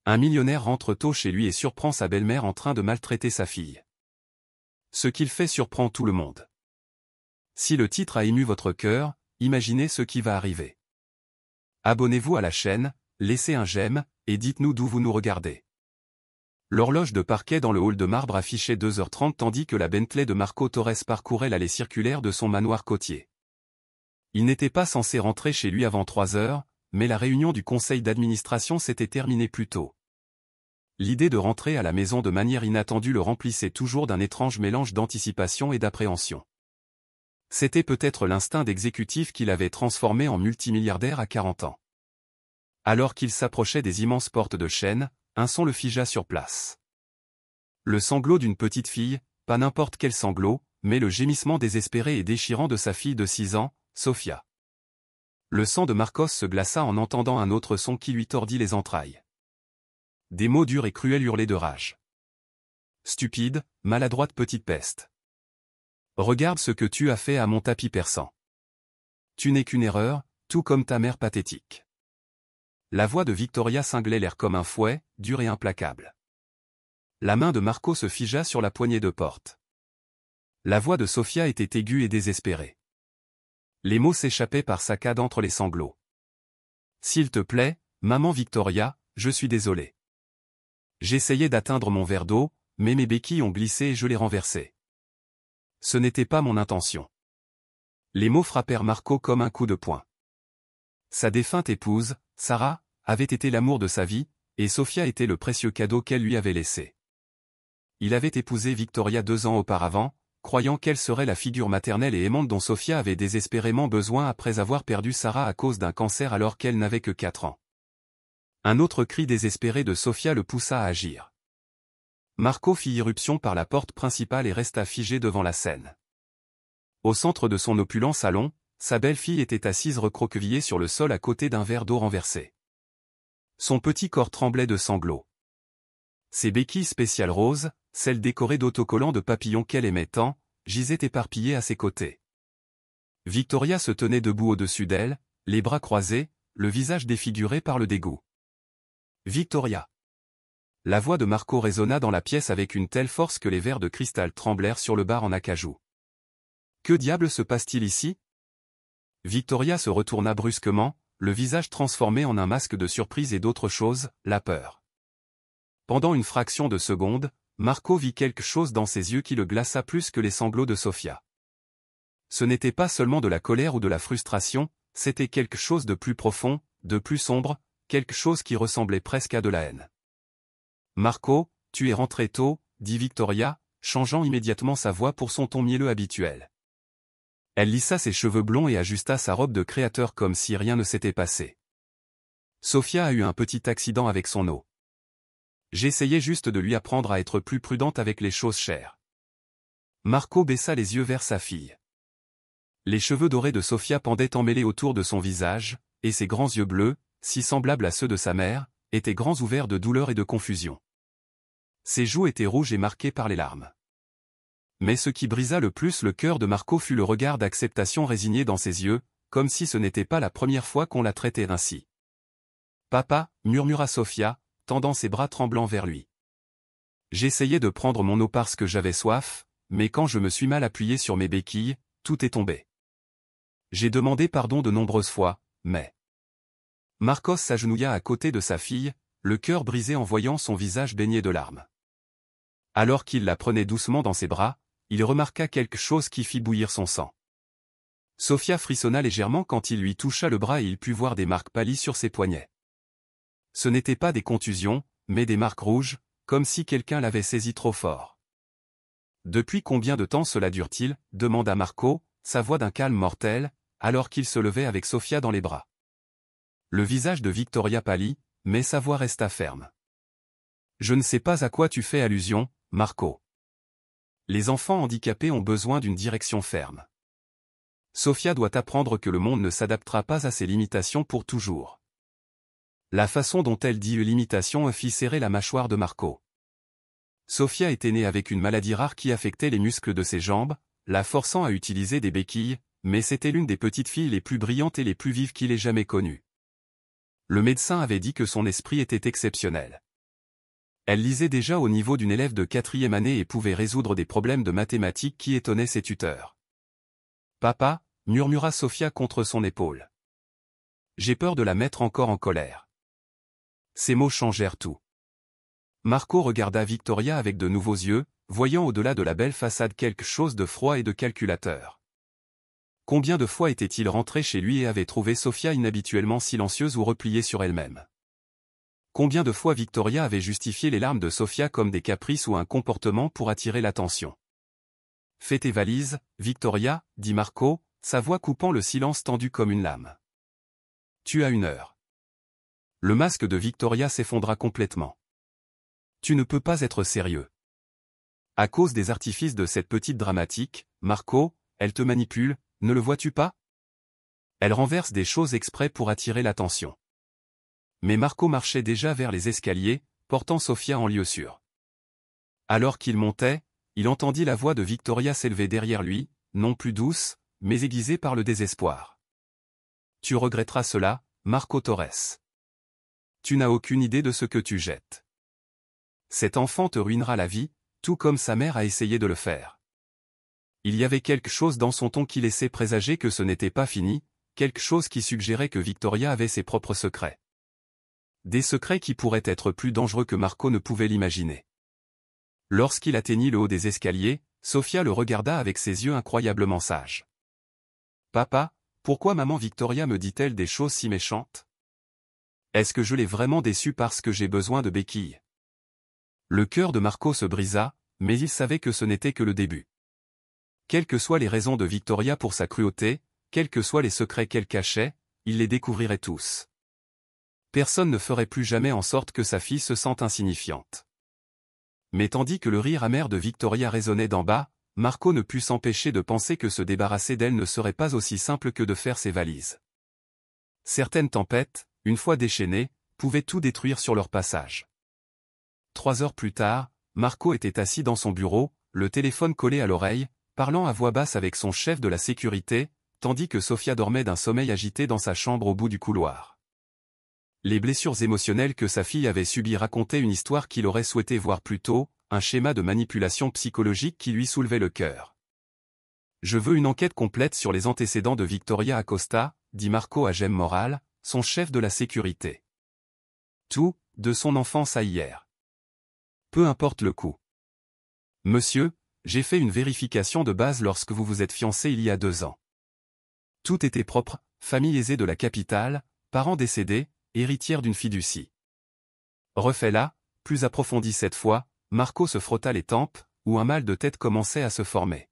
Un millionnaire rentre tôt chez lui et surprend sa belle-mère en train de maltraiter sa fille. Ce qu'il fait surprend tout le monde. Si le titre a ému votre cœur, imaginez ce qui va arriver. Abonnez-vous à la chaîne, laissez un j'aime, et dites-nous d'où vous nous regardez. L'horloge de parquet dans le hall de marbre affichait 2h30 tandis que la Bentley de Marco Torres parcourait l'allée circulaire de son manoir côtier. Il n'était pas censé rentrer chez lui avant 3h, mais la réunion du conseil d'administration s'était terminée plus tôt. L'idée de rentrer à la maison de manière inattendue le remplissait toujours d'un étrange mélange d'anticipation et d'appréhension. C'était peut-être l'instinct d'exécutif qui l'avait transformé en multimilliardaire à 40 ans. Alors qu'il s'approchait des immenses portes de chêne, un son le figea sur place. Le sanglot d'une petite fille, pas n'importe quel sanglot, mais le gémissement désespéré et déchirant de sa fille de 6 ans, Sofia. Le sang de Marcos se glaça en entendant un autre son qui lui tordit les entrailles. Des mots durs et cruels hurlaient de rage. Stupide, maladroite petite peste. Regarde ce que tu as fait à mon tapis persan. Tu n'es qu'une erreur, tout comme ta mère pathétique. La voix de Victoria cinglait l'air comme un fouet, dur et implacable. La main de Marco se figea sur la poignée de porte. La voix de Sofia était aiguë et désespérée. Les mots s'échappaient par saccades entre les sanglots. S'il te plaît, maman Victoria, je suis désolé. J'essayais d'atteindre mon verre d'eau, mais mes béquilles ont glissé et je l'ai renversé. Ce n'était pas mon intention. Les mots frappèrent Marco comme un coup de poing. Sa défunte épouse, Sarah, avait été l'amour de sa vie, et Sofia était le précieux cadeau qu'elle lui avait laissé. Il avait épousé Victoria 2 ans auparavant, croyant qu'elle serait la figure maternelle et aimante dont Sofia avait désespérément besoin après avoir perdu Sarah à cause d'un cancer alors qu'elle n'avait que 4 ans. Un autre cri désespéré de Sofia le poussa à agir. Marco fit irruption par la porte principale et resta figé devant la scène. Au centre de son opulent salon, sa belle-fille était assise recroquevillée sur le sol à côté d'un verre d'eau renversé. Son petit corps tremblait de sanglots. Ses béquilles spéciales roses, celles décorées d'autocollants de papillons qu'elle aimait tant, gisaient éparpillées à ses côtés. Victoria se tenait debout au-dessus d'elle, les bras croisés, le visage défiguré par le dégoût. Victoria. La voix de Marco résonna dans la pièce avec une telle force que les verres de cristal tremblèrent sur le bar en acajou. Que diable se passe-t-il ici? Victoria se retourna brusquement, le visage transformé en un masque de surprise et d'autre chose, la peur. Pendant une fraction de seconde, Marco vit quelque chose dans ses yeux qui le glaça plus que les sanglots de Sofia. Ce n'était pas seulement de la colère ou de la frustration, c'était quelque chose de plus profond, de plus sombre, quelque chose qui ressemblait presque à de la haine. « Marco, tu es rentré tôt », dit Victoria, changeant immédiatement sa voix pour son ton mielleux habituel. Elle lissa ses cheveux blonds et ajusta sa robe de créateur comme si rien ne s'était passé. Sofia a eu un petit accident avec son eau. J'essayais juste de lui apprendre à être plus prudente avec les choses chères. Marco baissa les yeux vers sa fille. Les cheveux dorés de Sofia pendaient emmêlés autour de son visage, et ses grands yeux bleus, si semblables à ceux de sa mère, étaient grands ouverts de douleur et de confusion. Ses joues étaient rouges et marquées par les larmes. Mais ce qui brisa le plus le cœur de Marco fut le regard d'acceptation résigné dans ses yeux, comme si ce n'était pas la première fois qu'on la traitait ainsi. « Papa » murmura Sofia, tendant ses bras tremblants vers lui. J'essayais de prendre mon eau parce que j'avais soif, mais quand je me suis mal appuyé sur mes béquilles, tout est tombé. J'ai demandé pardon de nombreuses fois, mais... Marcos s'agenouilla à côté de sa fille, le cœur brisé en voyant son visage baigné de larmes. Alors qu'il la prenait doucement dans ses bras, il remarqua quelque chose qui fit bouillir son sang. Sofia frissonna légèrement quand il lui toucha le bras et il put voir des marques pâlies sur ses poignets. Ce n'étaient pas des contusions, mais des marques rouges, comme si quelqu'un l'avait saisi trop fort. « Depuis combien de temps cela dure-t-il » demanda Marco, sa voix d'un calme mortel, alors qu'il se levait avec Sofia dans les bras. Le visage de Victoria pâlit, mais sa voix resta ferme. « Je ne sais pas à quoi tu fais allusion, Marco. Les enfants handicapés ont besoin d'une direction ferme. Sofia doit apprendre que le monde ne s'adaptera pas à ses limitations pour toujours. » La façon dont elle dit limitation fit serrer la mâchoire de Marco. Sofia était née avec une maladie rare qui affectait les muscles de ses jambes, la forçant à utiliser des béquilles, mais c'était l'une des petites filles les plus brillantes et les plus vives qu'il ait jamais connues. Le médecin avait dit que son esprit était exceptionnel. Elle lisait déjà au niveau d'une élève de 4e année et pouvait résoudre des problèmes de mathématiques qui étonnaient ses tuteurs. « Papa » murmura Sophia contre son épaule. « J'ai peur de la mettre encore en colère. » Ces mots changèrent tout. Marco regarda Victoria avec de nouveaux yeux, voyant au-delà de la belle façade quelque chose de froid et de calculateur. Combien de fois était-il rentré chez lui et avait trouvé Sophia inhabituellement silencieuse ou repliée sur elle-même? Combien de fois Victoria avait justifié les larmes de Sophia comme des caprices ou un comportement pour attirer l'attention? « Fais tes valises, Victoria, dit Marco, sa voix coupant le silence tendu comme une lame. Tu as 1 heure. Le masque de Victoria s'effondra complètement. Tu ne peux pas être sérieux. À cause des artifices de cette petite dramatique, Marco, elle te manipule, ne le vois-tu pas? Elle renverse des choses exprès pour attirer l'attention. Mais Marco marchait déjà vers les escaliers, portant Sophia en lieu sûr. Alors qu'il montait, il entendit la voix de Victoria s'élever derrière lui, non plus douce, mais aiguisée par le désespoir. Tu regretteras cela, Marco Torres. Tu n'as aucune idée de ce que tu jettes. Cet enfant te ruinera la vie, tout comme sa mère a essayé de le faire. Il y avait quelque chose dans son ton qui laissait présager que ce n'était pas fini, quelque chose qui suggérait que Victoria avait ses propres secrets. Des secrets qui pourraient être plus dangereux que Marco ne pouvait l'imaginer. Lorsqu'il atteignit le haut des escaliers, Sophia le regarda avec ses yeux incroyablement sages. « Papa, pourquoi maman Victoria me dit-elle des choses si méchantes? Est-ce que je l'ai vraiment déçue parce que j'ai besoin de béquilles ?» Le cœur de Marco se brisa, mais il savait que ce n'était que le début. Quelles que soient les raisons de Victoria pour sa cruauté, quels que soient les secrets qu'elle cachait, il les découvrirait tous. Personne ne ferait plus jamais en sorte que sa fille se sente insignifiante. Mais tandis que le rire amer de Victoria résonnait d'en bas, Marco ne put s'empêcher de penser que se débarrasser d'elle ne serait pas aussi simple que de faire ses valises. Certaines tempêtes, une fois déchaînées, pouvaient tout détruire sur leur passage. 3 heures plus tard, Marco était assis dans son bureau, le téléphone collé à l'oreille, parlant à voix basse avec son chef de la sécurité, tandis que Sophia dormait d'un sommeil agité dans sa chambre au bout du couloir. Les blessures émotionnelles que sa fille avait subies racontaient une histoire qu'il aurait souhaité voir plus tôt, un schéma de manipulation psychologique qui lui soulevait le cœur. « Je veux une enquête complète sur les antécédents de Victoria Acosta, dit Marco à Gem Moral, son chef de la sécurité. Tout, de son enfance à hier. Peu importe le coût. Monsieur, j'ai fait une vérification de base lorsque vous vous êtes fiancé il y a 2 ans. Tout était propre, famille aisée de la capitale, parents décédés, héritière d'une fiducie. Refait-la, plus approfondie cette fois, Marco se frotta les tempes, où un mal de tête commençait à se former.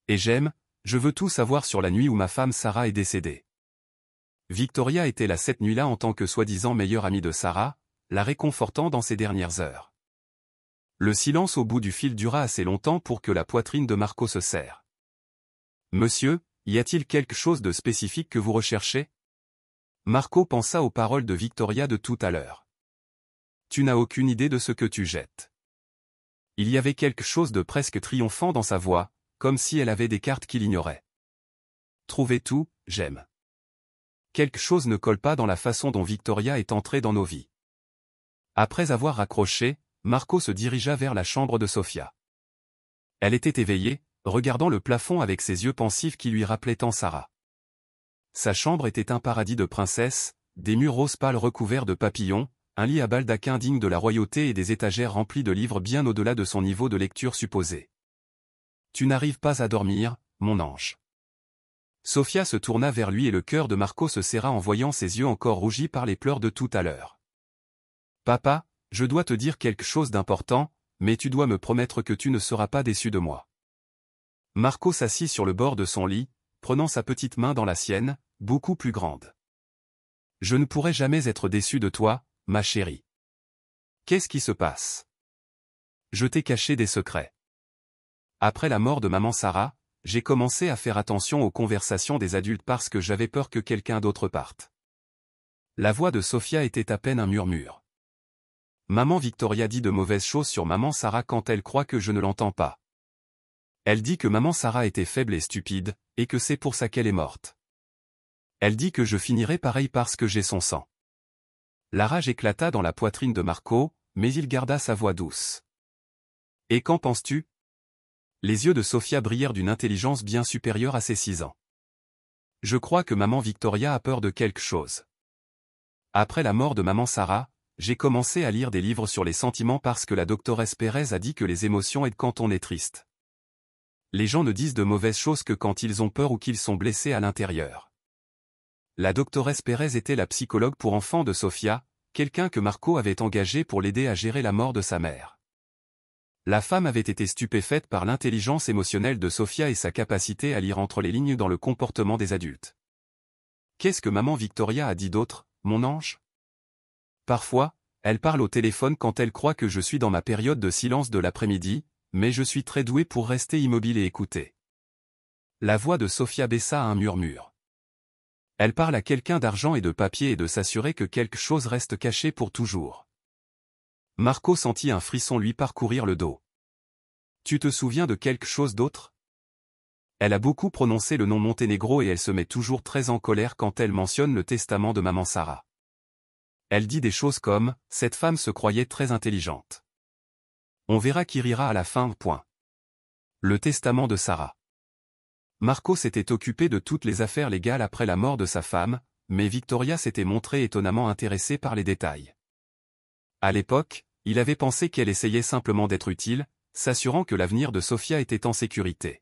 Et je veux tout savoir sur la nuit où ma femme Sarah est décédée. Victoria était là cette nuit-là en tant que soi-disant meilleure amie de Sarah, la réconfortant dans ses dernières heures. Le silence au bout du fil dura assez longtemps pour que la poitrine de Marco se serre. « Monsieur, y a-t-il quelque chose de spécifique que vous recherchez ?» Marco pensa aux paroles de Victoria de tout à l'heure. « Tu n'as aucune idée de ce que tu jettes. » Il y avait quelque chose de presque triomphant dans sa voix, comme si elle avait des cartes qu'il ignorait. « Trouvez tout, j'aime. » Quelque chose ne colle pas dans la façon dont Victoria est entrée dans nos vies. Après avoir raccroché, Marco se dirigea vers la chambre de Sophia. Elle était éveillée, regardant le plafond avec ses yeux pensifs qui lui rappelaient tant Sarah. Sa chambre était un paradis de princesse, des murs rose pâle recouverts de papillons, un lit à baldaquin digne de la royauté et des étagères remplies de livres bien au-delà de son niveau de lecture supposé. « Tu n'arrives pas à dormir, mon ange. » Sophia se tourna vers lui et le cœur de Marco se serra en voyant ses yeux encore rougis par les pleurs de tout à l'heure. « Papa, je dois te dire quelque chose d'important, mais tu dois me promettre que tu ne seras pas déçu de moi. » Marco s'assit sur le bord de son lit, prenant sa petite main dans la sienne, beaucoup plus grande. « Je ne pourrai jamais être déçu de toi, ma chérie. Qu'est-ce qui se passe? Je t'ai caché des secrets. Après la mort de maman Sarah, j'ai commencé à faire attention aux conversations des adultes parce que j'avais peur que quelqu'un d'autre parte. » La voix de Sophia était à peine un murmure. « Maman Victoria dit de mauvaises choses sur maman Sarah quand elle croit que je ne l'entends pas. Elle dit que maman Sarah était faible et stupide, et que c'est pour ça qu'elle est morte. Elle dit que je finirai pareil parce que j'ai son sang. » La rage éclata dans la poitrine de Marco, mais il garda sa voix douce. Et qu'en penses-tu? Les yeux de Sofia brillèrent d'une intelligence bien supérieure à ses 6 ans. Je crois que maman Victoria a peur de quelque chose. Après la mort de maman Sarah, j'ai commencé à lire des livres sur les sentiments parce que la doctoresse Pérez a dit que les émotions aident quand on est triste. Les gens ne disent de mauvaises choses que quand ils ont peur ou qu'ils sont blessés à l'intérieur. La doctoresse Pérez était la psychologue pour enfants de Sofia, quelqu'un que Marco avait engagé pour l'aider à gérer la mort de sa mère. La femme avait été stupéfaite par l'intelligence émotionnelle de Sofia et sa capacité à lire entre les lignes dans le comportement des adultes. Qu'est-ce que maman Victoria a dit d'autre, mon ange? Parfois, elle parle au téléphone quand elle croit que je suis dans ma période de silence de l'après-midi, mais je suis très doué pour rester immobile et écouter. La voix de Sofia baissa à un murmure. Elle parle à quelqu'un d'argent et de papier et de s'assurer que quelque chose reste caché pour toujours. Marco sentit un frisson lui parcourir le dos. Tu te souviens de quelque chose d'autre? Elle a beaucoup prononcé le nom Monténégro et elle se met toujours très en colère quand elle mentionne le testament de maman Sarah. Elle dit des choses comme « Cette femme se croyait très intelligente. On verra qui rira à la fin, point. » Le testament de Sarah. Marco s'était occupé de toutes les affaires légales après la mort de sa femme, mais Victoria s'était montrée étonnamment intéressée par les détails. À l'époque, il avait pensé qu'elle essayait simplement d'être utile, s'assurant que l'avenir de Sofia était en sécurité.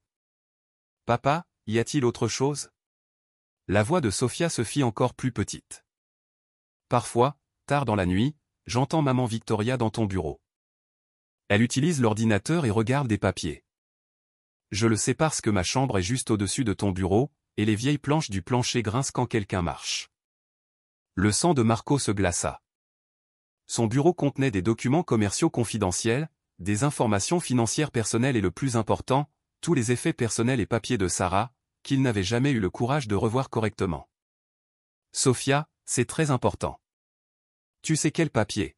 « Papa, y a-t-il autre chose ?» La voix de Sofia se fit encore plus petite. Parfois, tard dans la nuit, j'entends maman Victoria dans ton bureau. Elle utilise l'ordinateur et regarde des papiers. Je le sais parce que ma chambre est juste au-dessus de ton bureau, et les vieilles planches du plancher grincent quand quelqu'un marche. Le sang de Marco se glaça. Son bureau contenait des documents commerciaux confidentiels, des informations financières personnelles et le plus important, tous les effets personnels et papiers de Sarah, qu'il n'avait jamais eu le courage de revoir correctement. Sofia, c'est très important. Tu sais quel papier?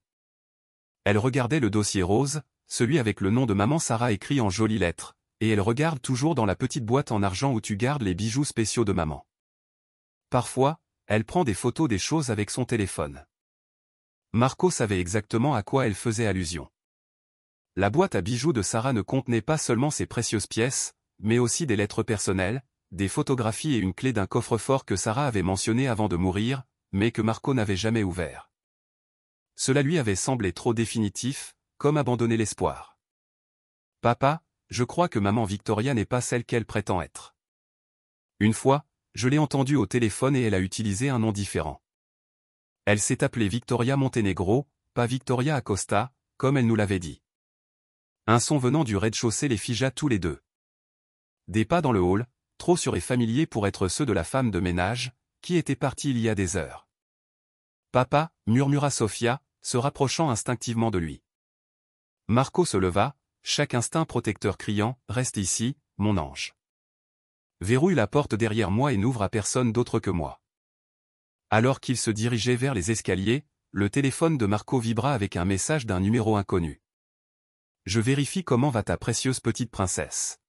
Elle regardait le dossier rose, celui avec le nom de maman Sarah écrit en jolies lettres, et elle regarde toujours dans la petite boîte en argent où tu gardes les bijoux spéciaux de maman. Parfois, elle prend des photos des choses avec son téléphone. Marco savait exactement à quoi elle faisait allusion. La boîte à bijoux de Sarah ne contenait pas seulement ses précieuses pièces, mais aussi des lettres personnelles, des photographies et une clé d'un coffre-fort que Sarah avait mentionné avant de mourir, mais que Marco n'avait jamais ouvert. Cela lui avait semblé trop définitif, comme abandonner l'espoir. « Papa, je crois que maman Victoria n'est pas celle qu'elle prétend être. Une fois, je l'ai entendue au téléphone et elle a utilisé un nom différent. Elle s'est appelée Victoria Monténégro, pas Victoria Acosta, comme elle nous l'avait dit. » Un son venant du rez-de-chaussée les figea tous les deux. Des pas dans le hall, trop sûrs et familiers pour être ceux de la femme de ménage, qui était partie il y a des heures. « Papa, » murmura Sofia, se rapprochant instinctivement de lui. Marco se leva, chaque instinct protecteur criant « Reste ici, mon ange. Verrouille la porte derrière moi et n'ouvre à personne d'autre que moi. » Alors qu'il se dirigeait vers les escaliers, le téléphone de Marco vibra avec un message d'un numéro inconnu. « Je vérifie comment va ta précieuse petite princesse.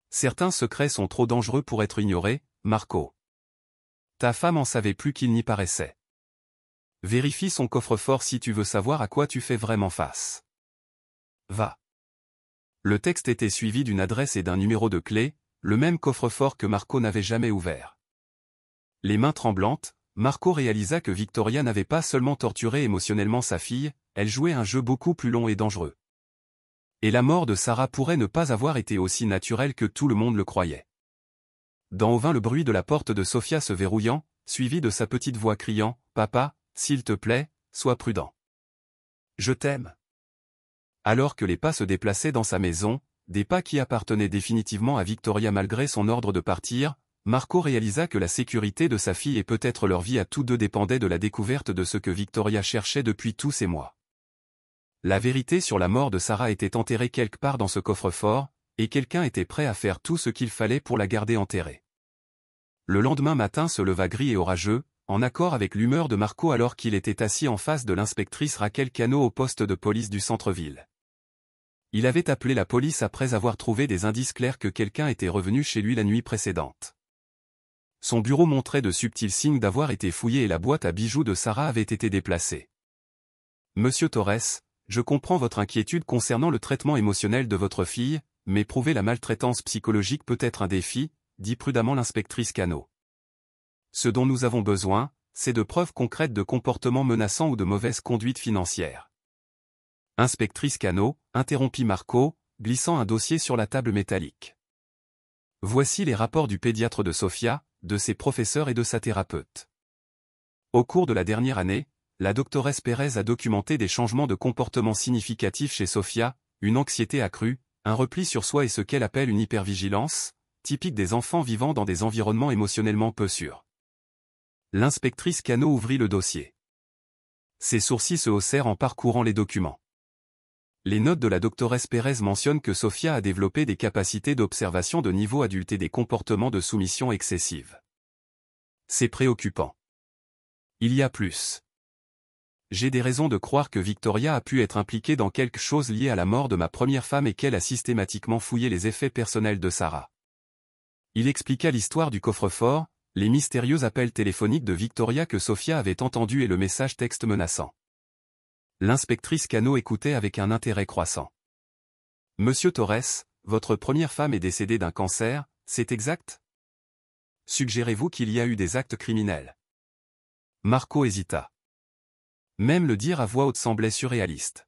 Certains secrets sont trop dangereux pour être ignorés, Marco. Ta femme en savait plus qu'il n'y paraissait. Vérifie son coffre-fort si tu veux savoir à quoi tu fais vraiment face. Va. » Le texte était suivi d'une adresse et d'un numéro de clé, le même coffre-fort que Marco n'avait jamais ouvert. Les mains tremblantes, Marco réalisa que Victoria n'avait pas seulement torturé émotionnellement sa fille, elle jouait un jeu beaucoup plus long et dangereux. Et la mort de Sarah pourrait ne pas avoir été aussi naturelle que tout le monde le croyait. D'en haut vint le bruit de la porte de Sofia se verrouillant, suivi de sa petite voix criant « Papa, s'il te plaît, sois prudent. Je t'aime. » Alors que les pas se déplaçaient dans sa maison, des pas qui appartenaient définitivement à Victoria malgré son ordre de partir, Marco réalisa que la sécurité de sa fille et peut-être leur vie à tous deux dépendait de la découverte de ce que Victoria cherchait depuis tous ces mois. La vérité sur la mort de Sarah était enterrée quelque part dans ce coffre-fort, et quelqu'un était prêt à faire tout ce qu'il fallait pour la garder enterrée. Le lendemain matin se leva gris et orageux, en accord avec l'humeur de Marco alors qu'il était assis en face de l'inspectrice Raquel Cano au poste de police du centre-ville. Il avait appelé la police après avoir trouvé des indices clairs que quelqu'un était revenu chez lui la nuit précédente. Son bureau montrait de subtils signes d'avoir été fouillé et la boîte à bijoux de Sarah avait été déplacée. « Monsieur Torres, Je comprends votre inquiétude concernant le traitement émotionnel de votre fille, mais prouver la maltraitance psychologique peut être un défi, dit prudemment l'inspectrice Cano. Ce dont nous avons besoin, c'est de preuves concrètes de comportements menaçants ou de mauvaise conduite financière. Inspectrice Cano, interrompit Marco, glissant un dossier sur la table métallique. Voici les rapports du pédiatre de Sofia, de ses professeurs et de sa thérapeute. Au cours de la dernière année, la doctoresse Pérez a documenté des changements de comportement significatifs chez Sofia, une anxiété accrue, un repli sur soi et ce qu'elle appelle une hypervigilance, typique des enfants vivant dans des environnements émotionnellement peu sûrs. L'inspectrice Cano ouvrit le dossier. Ses sourcils se haussèrent en parcourant les documents. Les notes de la doctoresse Pérez mentionnent que Sofia a développé des capacités d'observation de niveau adulte et des comportements de soumission excessive. C'est préoccupant. Il y a plus. J'ai des raisons de croire que Victoria a pu être impliquée dans quelque chose lié à la mort de ma première femme et qu'elle a systématiquement fouillé les effets personnels de Sarah. Il expliqua l'histoire du coffre-fort, les mystérieux appels téléphoniques de Victoria que Sofia avait entendus et le message texte menaçant. L'inspectrice Cano écoutait avec un intérêt croissant. « Monsieur Torres, votre première femme est décédée d'un cancer, c'est exact? Suggérez-vous qu'il y a eu des actes criminels? » Marco hésita. Même le dire à voix haute semblait surréaliste.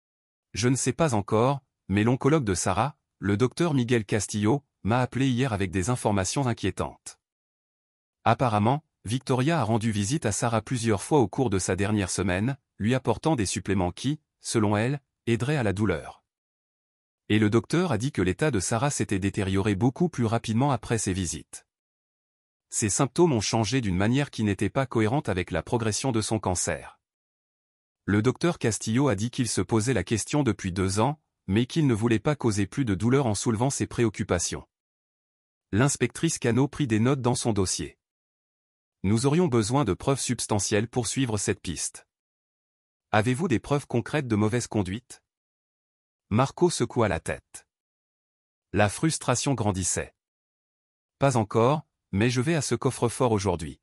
« Je ne sais pas encore, mais l'oncologue de Sarah, le docteur Miguel Castillo, m'a appelé hier avec des informations inquiétantes. Apparemment, Victoria a rendu visite à Sarah plusieurs fois au cours de sa dernière semaine, lui apportant des suppléments qui, selon elle, aideraient à la douleur. Et le docteur a dit que l'état de Sarah s'était détérioré beaucoup plus rapidement après ces visites. Ses symptômes ont changé d'une manière qui n'était pas cohérente avec la progression de son cancer. Le docteur Castillo a dit qu'il se posait la question depuis 2 ans, mais qu'il ne voulait pas causer plus de douleur en soulevant ses préoccupations. L'inspectrice Cano prit des notes dans son dossier. Nous aurions besoin de preuves substantielles pour suivre cette piste. Avez-vous des preuves concrètes de mauvaise conduite? Marco secoua la tête. La frustration grandissait. Pas encore, mais je vais à ce coffre-fort aujourd'hui.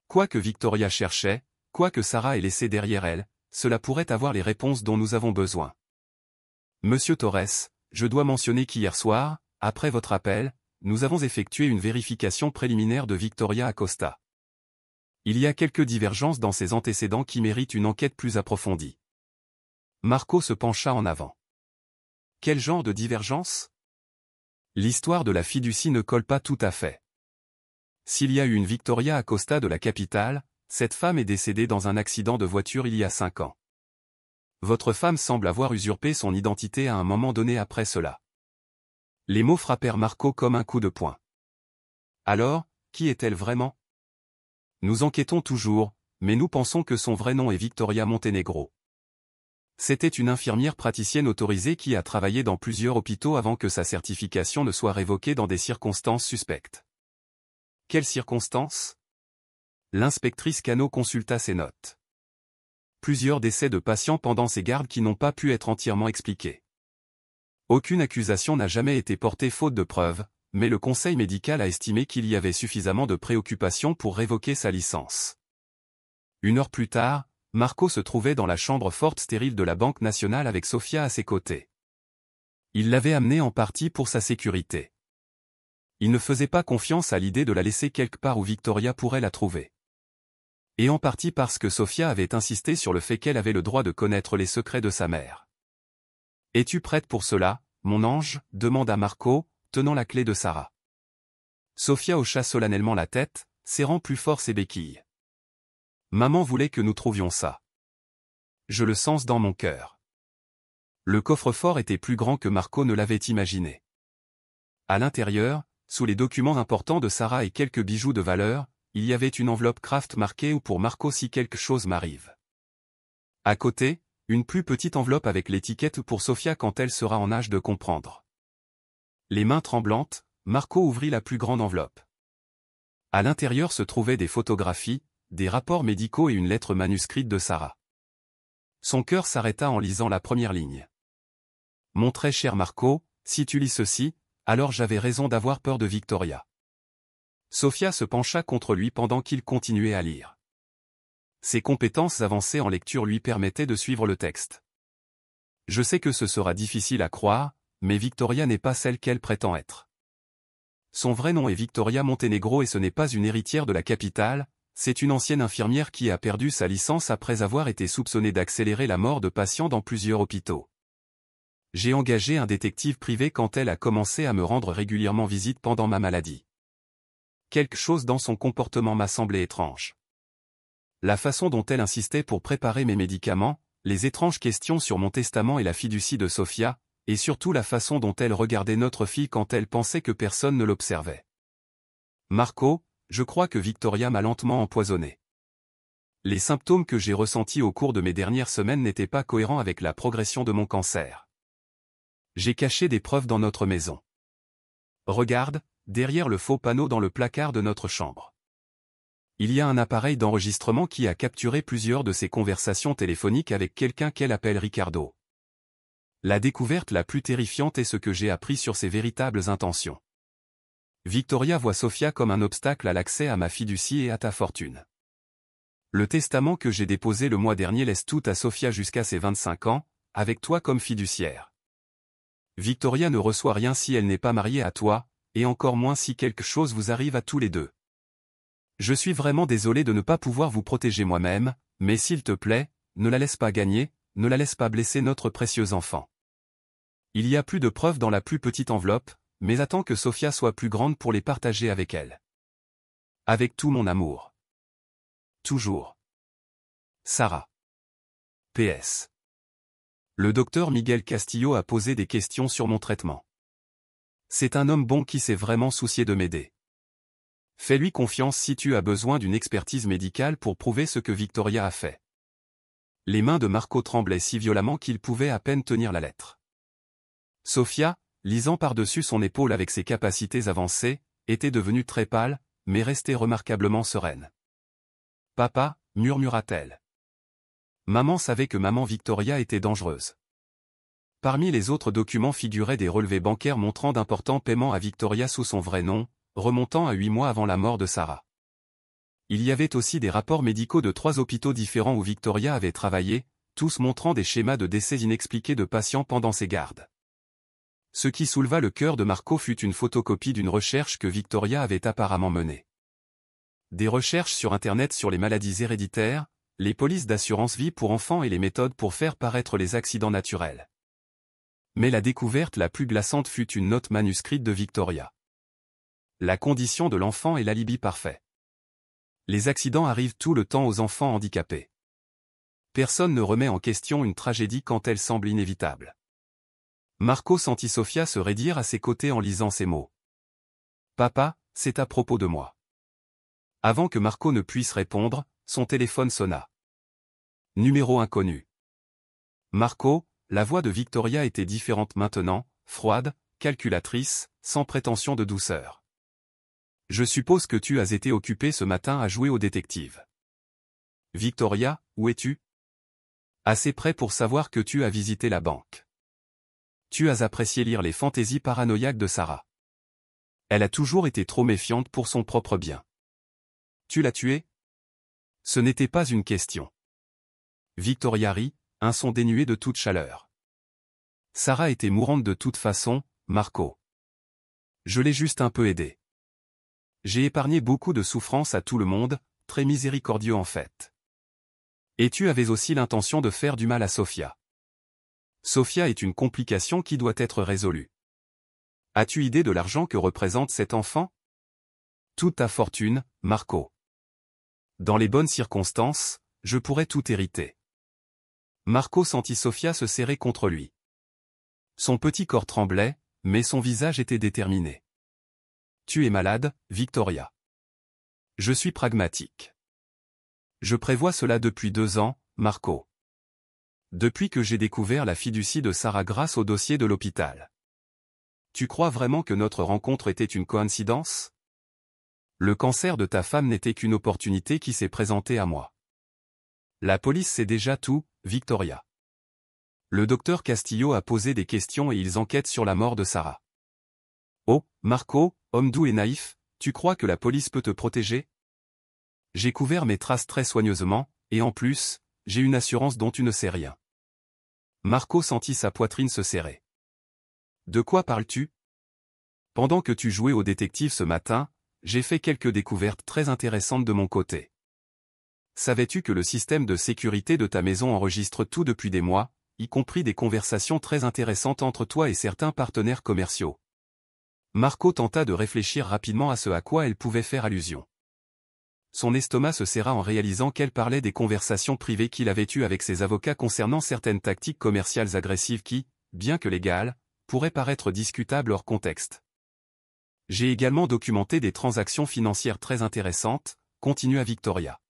Quoi que Victoria cherchait, quoi que Sarah ait laissé derrière elle, cela pourrait avoir les réponses dont nous avons besoin. Monsieur Torres, je dois mentionner qu'hier soir, après votre appel, nous avons effectué une vérification préliminaire de Victoria Acosta. Il y a quelques divergences dans ses antécédents qui méritent une enquête plus approfondie. Marco se pencha en avant. Quel genre de divergence? L'histoire de la fiducie ne colle pas tout à fait. S'il y a eu une Victoria Acosta de la capitale, cette femme est décédée dans un accident de voiture il y a 5 ans. Votre femme semble avoir usurpé son identité à un moment donné après cela. Les mots frappèrent Marco comme un coup de poing. Alors, qui est-elle vraiment? Nous enquêtons toujours, mais nous pensons que son vrai nom est Victoria Montenegro. C'était une infirmière praticienne autorisée qui a travaillé dans plusieurs hôpitaux avant que sa certification ne soit révoquée dans des circonstances suspectes. Quelles circonstances? L'inspectrice Cano consulta ses notes. Plusieurs décès de patients pendant ses gardes qui n'ont pas pu être entièrement expliqués. Aucune accusation n'a jamais été portée faute de preuves, mais le conseil médical a estimé qu'il y avait suffisamment de préoccupations pour révoquer sa licence. 1 heure plus tard, Marco se trouvait dans la chambre forte stérile de la Banque nationale avec Sofia à ses côtés. Il l'avait amenée en partie pour sa sécurité. Il ne faisait pas confiance à l'idée de la laisser quelque part où Victoria pourrait la trouver. Et en partie parce que Sofia avait insisté sur le fait qu'elle avait le droit de connaître les secrets de sa mère. « Es-tu prête pour cela, mon ange ?» demanda Marco, tenant la clé de Sarah. Sofia hocha solennellement la tête, serrant plus fort ses béquilles. « Maman voulait que nous trouvions ça. Je le sens dans mon cœur. » Le coffre-fort était plus grand que Marco ne l'avait imaginé. À l'intérieur, sous les documents importants de Sarah et quelques bijoux de valeur, il y avait une enveloppe Kraft marquée ou pour Marco si quelque chose m'arrive. À côté, une plus petite enveloppe avec l'étiquette pour Sofia quand elle sera en âge de comprendre. Les mains tremblantes, Marco ouvrit la plus grande enveloppe. À l'intérieur se trouvaient des photographies, des rapports médicaux et une lettre manuscrite de Sarah. Son cœur s'arrêta en lisant la première ligne. « Mon très cher Marco, si tu lis ceci, alors j'avais raison d'avoir peur de Victoria. » Sofia se pencha contre lui pendant qu'il continuait à lire. Ses compétences avancées en lecture lui permettaient de suivre le texte. Je sais que ce sera difficile à croire, mais Victoria n'est pas celle qu'elle prétend être. Son vrai nom est Victoria Montenegro et ce n'est pas une héritière de la capitale, c'est une ancienne infirmière qui a perdu sa licence après avoir été soupçonnée d'accélérer la mort de patients dans plusieurs hôpitaux. J'ai engagé un détective privé quand elle a commencé à me rendre régulièrement visite pendant ma maladie. Quelque chose dans son comportement m'a semblé étrange. La façon dont elle insistait pour préparer mes médicaments, les étranges questions sur mon testament et la fiducie de Sofia, et surtout la façon dont elle regardait notre fille quand elle pensait que personne ne l'observait. Marco, je crois que Victoria m'a lentement empoisonné. Les symptômes que j'ai ressentis au cours de mes dernières semaines n'étaient pas cohérents avec la progression de mon cancer. J'ai caché des preuves dans notre maison. Regarde, derrière le faux panneau dans le placard de notre chambre. Il y a un appareil d'enregistrement qui a capturé plusieurs de ses conversations téléphoniques avec quelqu'un qu'elle appelle Ricardo. La découverte la plus terrifiante est ce que j'ai appris sur ses véritables intentions. Victoria voit Sofia comme un obstacle à l'accès à ma fiducie et à ta fortune. Le testament que j'ai déposé le mois dernier laisse tout à Sofia jusqu'à ses 25 ans, avec toi comme fiduciaire. Victoria ne reçoit rien si elle n'est pas mariée à toi, et encore moins si quelque chose vous arrive à tous les deux. Je suis vraiment désolé de ne pas pouvoir vous protéger moi-même, mais s'il te plaît, ne la laisse pas gagner, ne la laisse pas blesser notre précieux enfant. Il y a plus de preuves dans la plus petite enveloppe, mais attends que Sofia soit plus grande pour les partager avec elle. Avec tout mon amour. Toujours. Sarah. PS. Le docteur Miguel Castillo a posé des questions sur mon traitement. C'est un homme bon qui s'est vraiment soucié de m'aider. Fais-lui confiance si tu as besoin d'une expertise médicale pour prouver ce que Victoria a fait. Les mains de Marco tremblaient si violemment qu'il pouvait à peine tenir la lettre. Sofia, lisant par-dessus son épaule avec ses capacités avancées, était devenue très pâle, mais restait remarquablement sereine. « Papa » murmura-t-elle. Maman savait que maman Victoria était dangereuse. Parmi les autres documents figuraient des relevés bancaires montrant d'importants paiements à Victoria sous son vrai nom, remontant à 8 mois avant la mort de Sarah. Il y avait aussi des rapports médicaux de 3 hôpitaux différents où Victoria avait travaillé, tous montrant des schémas de décès inexpliqués de patients pendant ses gardes. Ce qui souleva le cœur de Marco fut une photocopie d'une recherche que Victoria avait apparemment menée. Des recherches sur Internet sur les maladies héréditaires, les polices d'assurance vie pour enfants et les méthodes pour faire paraître les accidents naturels. Mais la découverte la plus glaçante fut une note manuscrite de Victoria. La condition de l'enfant est l'alibi parfait. Les accidents arrivent tout le temps aux enfants handicapés. Personne ne remet en question une tragédie quand elle semble inévitable. Marco sentit Sofia se raidir à ses côtés en lisant ces mots. « Papa, c'est à propos de moi. » Avant que Marco ne puisse répondre, son téléphone sonna. Numéro inconnu. Marco, la voix de Victoria était différente maintenant, froide, calculatrice, sans prétention de douceur. « Je suppose que tu as été occupé ce matin à jouer au détective. »« Victoria, où es-tu ? » ?»« Assez près pour savoir que tu as visité la banque. »« Tu as apprécié lire les fantaisies paranoïaques de Sarah. »« Elle a toujours été trop méfiante pour son propre bien. »« Tu l'as tuée ? » Ce n'était pas une question. Victoria rit, un son dénué de toute chaleur. « Sarah était mourante de toute façon, Marco. Je l'ai juste un peu aidée. J'ai épargné beaucoup de souffrance à tout le monde, très miséricordieux en fait. Et tu avais aussi l'intention de faire du mal à Sofia. Sofia est une complication qui doit être résolue. As-tu idée de l'argent que représente cet enfant ? Toute ta fortune, Marco. Dans les bonnes circonstances, je pourrais tout hériter. Marco sentit Sofia se serrer contre lui. Son petit corps tremblait, mais son visage était déterminé. Tu es malade, Victoria. Je suis pragmatique. Je prévois cela depuis 2 ans, Marco. Depuis que j'ai découvert la fiducie de Sarah grâce au dossier de l'hôpital. Tu crois vraiment que notre rencontre était une coïncidence ? Le cancer de ta femme n'était qu'une opportunité qui s'est présentée à moi. La police sait déjà tout, Victoria. Le docteur Castillo a posé des questions et ils enquêtent sur la mort de Sarah. Oh, Marco, homme doux et naïf, tu crois que la police peut te protéger ? J'ai couvert mes traces très soigneusement, et en plus, j'ai une assurance dont tu ne sais rien. Marco sentit sa poitrine se serrer. De quoi parles-tu? Pendant que tu jouais au détective ce matin, j'ai fait quelques découvertes très intéressantes de mon côté. Savais-tu que le système de sécurité de ta maison enregistre tout depuis des mois, y compris des conversations très intéressantes entre toi et certains partenaires commerciaux? Marco tenta de réfléchir rapidement à ce à quoi elle pouvait faire allusion. Son estomac se serra en réalisant qu'elle parlait des conversations privées qu'il avait eues avec ses avocats concernant certaines tactiques commerciales agressives qui, bien que légales, pourraient paraître discutables hors contexte. J'ai également documenté des transactions financières très intéressantes, continua Victoria.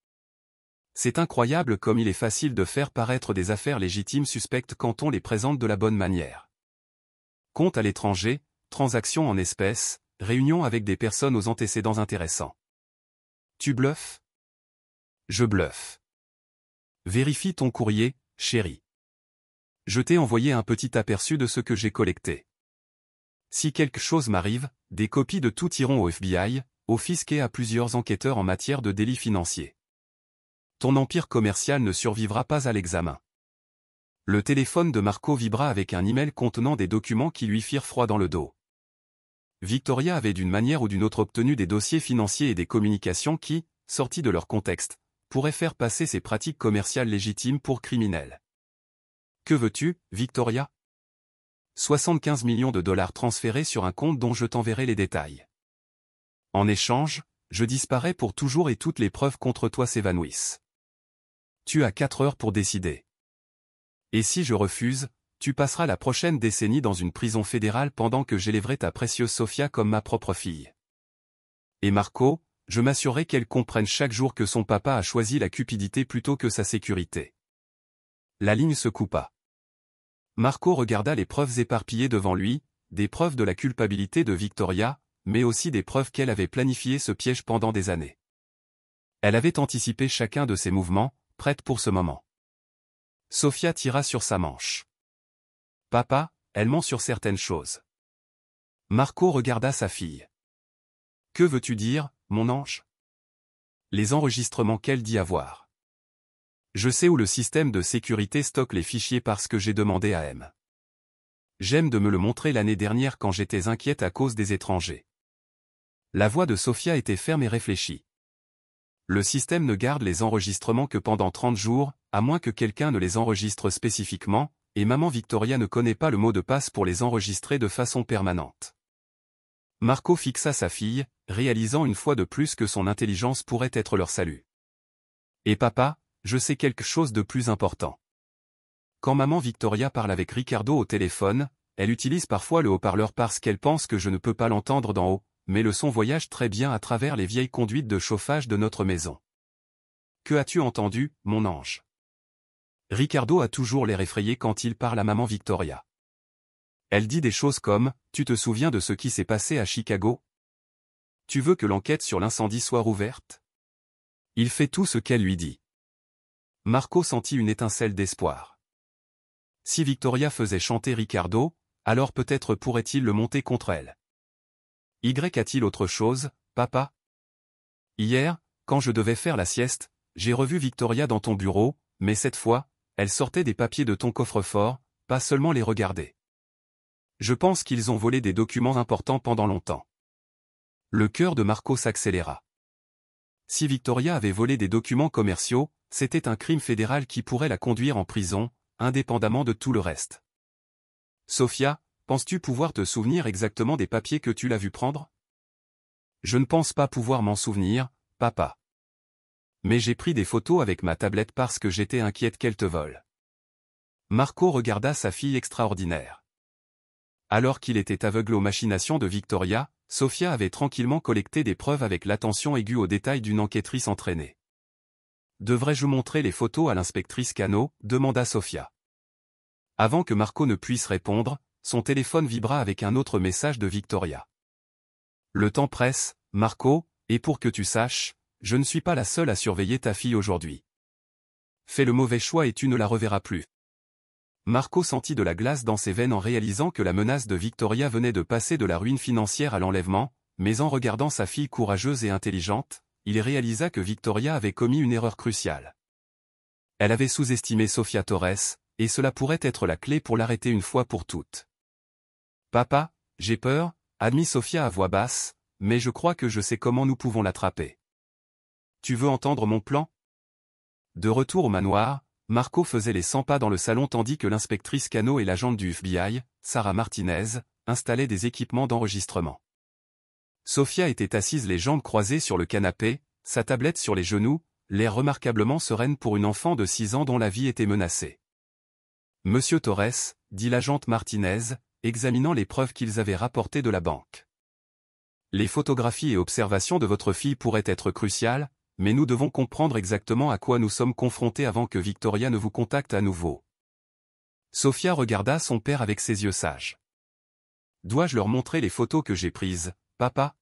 C'est incroyable comme il est facile de faire paraître des affaires légitimes suspectes quand on les présente de la bonne manière. Compte à l'étranger, transactions en espèces, réunions avec des personnes aux antécédents intéressants. Tu bluffes? Je bluffe. Vérifie ton courrier, chérie. Je t'ai envoyé un petit aperçu de ce que j'ai collecté. Si quelque chose m'arrive, des copies de tout iront au FBI, au fisc et à plusieurs enquêteurs en matière de délits financiers. Ton empire commercial ne survivra pas à l'examen. Le téléphone de Marco vibra avec un email contenant des documents qui lui firent froid dans le dos. Victoria avait d'une manière ou d'une autre obtenu des dossiers financiers et des communications qui, sortis de leur contexte, pourraient faire passer ses pratiques commerciales légitimes pour criminelles. Que veux-tu, Victoria? 75 millions de dollars transférés sur un compte dont je t'enverrai les détails. En échange, je disparais pour toujours et toutes les preuves contre toi s'évanouissent. Tu as 4 heures pour décider. Et si je refuse, tu passeras la prochaine décennie dans une prison fédérale pendant que j'élèverai ta précieuse Sophia comme ma propre fille. Et Marco, je m'assurerai qu'elle comprenne chaque jour que son papa a choisi la cupidité plutôt que sa sécurité. La ligne se coupa. Marco regarda les preuves éparpillées devant lui, des preuves de la culpabilité de Victoria, mais aussi des preuves qu'elle avait planifié ce piège pendant des années. Elle avait anticipé chacun de ses mouvements, prête pour ce moment. Sophia tira sur sa manche. Papa, elle ment sur certaines choses. Marco regarda sa fille. Que veux-tu dire, mon ange? Les enregistrements qu'elle dit avoir. Je sais où le système de sécurité stocke les fichiers parce que j'ai demandé à M. J'aime de me le montrer l'année dernière quand j'étais inquiète à cause des étrangers. La voix de Sophia était ferme et réfléchie. Le système ne garde les enregistrements que pendant 30 jours, à moins que quelqu'un ne les enregistre spécifiquement, et maman Victoria ne connaît pas le mot de passe pour les enregistrer de façon permanente. Marco fixa sa fille, réalisant une fois de plus que son intelligence pourrait être leur salut. Et papa, je sais quelque chose de plus important. Quand maman Victoria parle avec Ricardo au téléphone, elle utilise parfois le haut-parleur parce qu'elle pense que je ne peux pas l'entendre d'en haut, mais le son voyage très bien à travers les vieilles conduites de chauffage de notre maison. Que as-tu entendu, mon ange? Ricardo a toujours l'air effrayé quand il parle à maman Victoria. Elle dit des choses comme « Tu te souviens de ce qui s'est passé à Chicago? Tu veux que l'enquête sur l'incendie soit rouverte ?» Il fait tout ce qu'elle lui dit. Marco sentit une étincelle d'espoir. Si Victoria faisait chanter Ricardo, alors peut-être pourrait-il le monter contre elle. Y a-t-il autre chose, papa? Hier, quand je devais faire la sieste, j'ai revu Victoria dans ton bureau, mais cette fois, elle sortait des papiers de ton coffre-fort, pas seulement les regarder. Je pense qu'ils ont volé des documents importants pendant longtemps. Le cœur de Marco s'accéléra. Si Victoria avait volé des documents commerciaux, c'était un crime fédéral qui pourrait la conduire en prison, indépendamment de tout le reste. Sophia, penses-tu pouvoir te souvenir exactement des papiers que tu l'as vu prendre? Je ne pense pas pouvoir m'en souvenir, papa. Mais j'ai pris des photos avec ma tablette parce que j'étais inquiète qu'elle te vole. Marco regarda sa fille extraordinaire. Alors qu'il était aveugle aux machinations de Victoria, Sophia avait tranquillement collecté des preuves avec l'attention aiguë aux détails d'une enquêtrice entraînée. Devrais-je montrer les photos à l'inspectrice Cano? Demanda Sophia. Avant que Marco ne puisse répondre, son téléphone vibra avec un autre message de Victoria. Le temps presse, Marco, et pour que tu saches, je ne suis pas la seule à surveiller ta fille aujourd'hui. Fais le mauvais choix et tu ne la reverras plus. Marco sentit de la glace dans ses veines en réalisant que la menace de Victoria venait de passer de la ruine financière à l'enlèvement, mais en regardant sa fille courageuse et intelligente, il réalisa que Victoria avait commis une erreur cruciale. Elle avait sous-estimé Sophia Torres, et cela pourrait être la clé pour l'arrêter une fois pour toutes. Papa, j'ai peur, admit Sophia à voix basse, mais je crois que je sais comment nous pouvons l'attraper. Tu veux entendre mon plan? De retour au manoir, Marco faisait les 100 pas dans le salon tandis que l'inspectrice Cano et l'agente du FBI, Sarah Martinez, installaient des équipements d'enregistrement. Sophia était assise les jambes croisées sur le canapé, sa tablette sur les genoux, l'air remarquablement sereine pour une enfant de 6 ans dont la vie était menacée. Monsieur Torres, dit l'agente Martinez, examinant les preuves qu'ils avaient rapportées de la banque. Les photographies et observations de votre fille pourraient être cruciales, mais nous devons comprendre exactement à quoi nous sommes confrontés avant que Victoria ne vous contacte à nouveau. Sophia regarda son père avec ses yeux sages. Dois-je leur montrer les photos que j'ai prises, papa?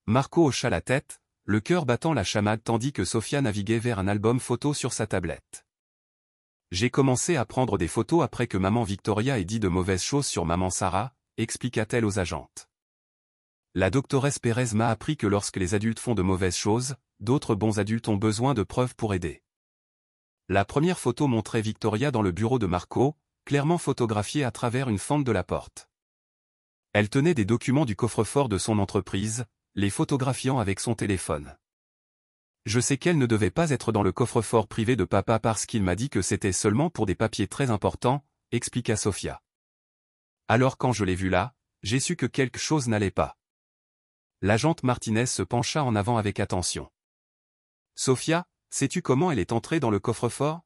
Marco hocha la tête, le cœur battant la chamade tandis que Sophia naviguait vers un album photo sur sa tablette. J'ai commencé à prendre des photos après que maman Victoria ait dit de mauvaises choses sur maman Sarah, expliqua-t-elle aux agentes. La doctoresse Pérez m'a appris que lorsque les adultes font de mauvaises choses, d'autres bons adultes ont besoin de preuves pour aider. La première photo montrait Victoria dans le bureau de Marco, clairement photographiée à travers une fente de la porte. Elle tenait des documents du coffre-fort de son entreprise, les photographiant avec son téléphone. Je sais qu'elle ne devait pas être dans le coffre-fort privé de papa parce qu'il m'a dit que c'était seulement pour des papiers très importants, expliqua Sophia. Alors quand je l'ai vue là, j'ai su que quelque chose n'allait pas. L'agente Martinez se pencha en avant avec attention. Sophia, sais-tu comment elle est entrée dans le coffre-fort?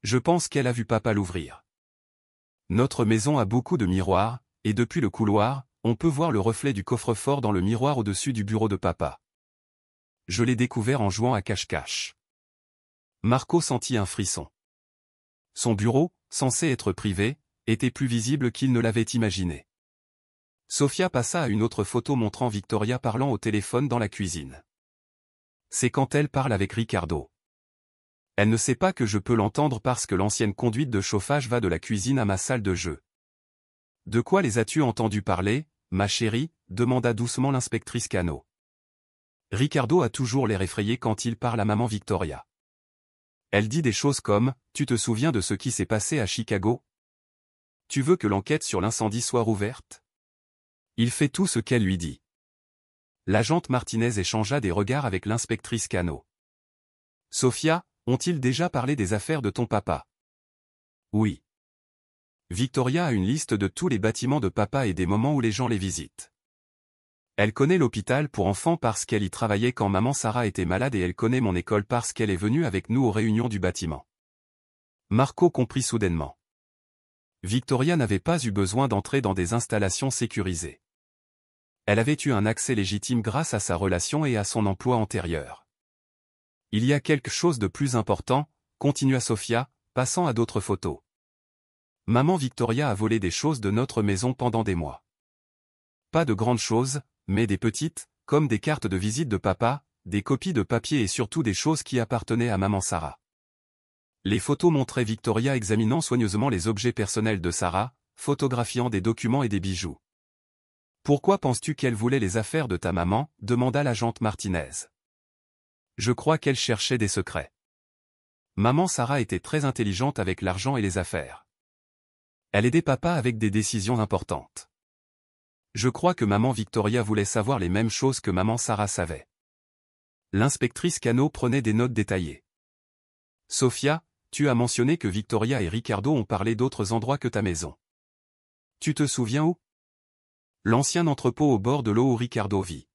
Je pense qu'elle a vu papa l'ouvrir. Notre maison a beaucoup de miroirs, et depuis le couloir, on peut voir le reflet du coffre-fort dans le miroir au-dessus du bureau de papa. Je l'ai découvert en jouant à cache-cache. Marco sentit un frisson. Son bureau, censé être privé, était plus visible qu'il ne l'avait imaginé. Sophia passa à une autre photo montrant Victoria parlant au téléphone dans la cuisine. C'est quand elle parle avec Ricardo. Elle ne sait pas que je peux l'entendre parce que l'ancienne conduite de chauffage va de la cuisine à ma salle de jeu. De quoi les as-tu entendu parler, ma chérie? Demanda doucement l'inspectrice Cano. Ricardo a toujours l'air effrayé quand il parle à maman Victoria. Elle dit des choses comme « Tu te souviens de ce qui s'est passé à Chicago? Tu veux que l'enquête sur l'incendie soit rouverte ?» Il fait tout ce qu'elle lui dit. L'agente Martinez échangea des regards avec l'inspectrice Cano. Sophia, ont-ils déjà parlé des affaires de ton papa? Oui. Victoria a une liste de tous les bâtiments de papa et des moments où les gens les visitent. Elle connaît l'hôpital pour enfants parce qu'elle y travaillait quand maman Sarah était malade et elle connaît mon école parce qu'elle est venue avec nous aux réunions du bâtiment. Marco comprit soudainement. Victoria n'avait pas eu besoin d'entrer dans des installations sécurisées. Elle avait eu un accès légitime grâce à sa relation et à son emploi antérieur. Il y a quelque chose de plus important, continua Sophia, passant à d'autres photos. Maman Victoria a volé des choses de notre maison pendant des mois. Pas de grandes choses, mais des petites, comme des cartes de visite de papa, des copies de papier et surtout des choses qui appartenaient à maman Sarah. Les photos montraient Victoria examinant soigneusement les objets personnels de Sarah, photographiant des documents et des bijoux. Pourquoi penses-tu qu'elle voulait les affaires de ta maman? Demanda l'agente Martinez. Je crois qu'elle cherchait des secrets. Maman Sarah était très intelligente avec l'argent et les affaires. Elle aidait papa avec des décisions importantes. Je crois que maman Victoria voulait savoir les mêmes choses que maman Sarah savait. L'inspectrice Cano prenait des notes détaillées. Sophia, tu as mentionné que Victoria et Ricardo ont parlé d'autres endroits que ta maison. Tu te souviens où? L'ancien entrepôt au bord de l'eau où Ricardo vit.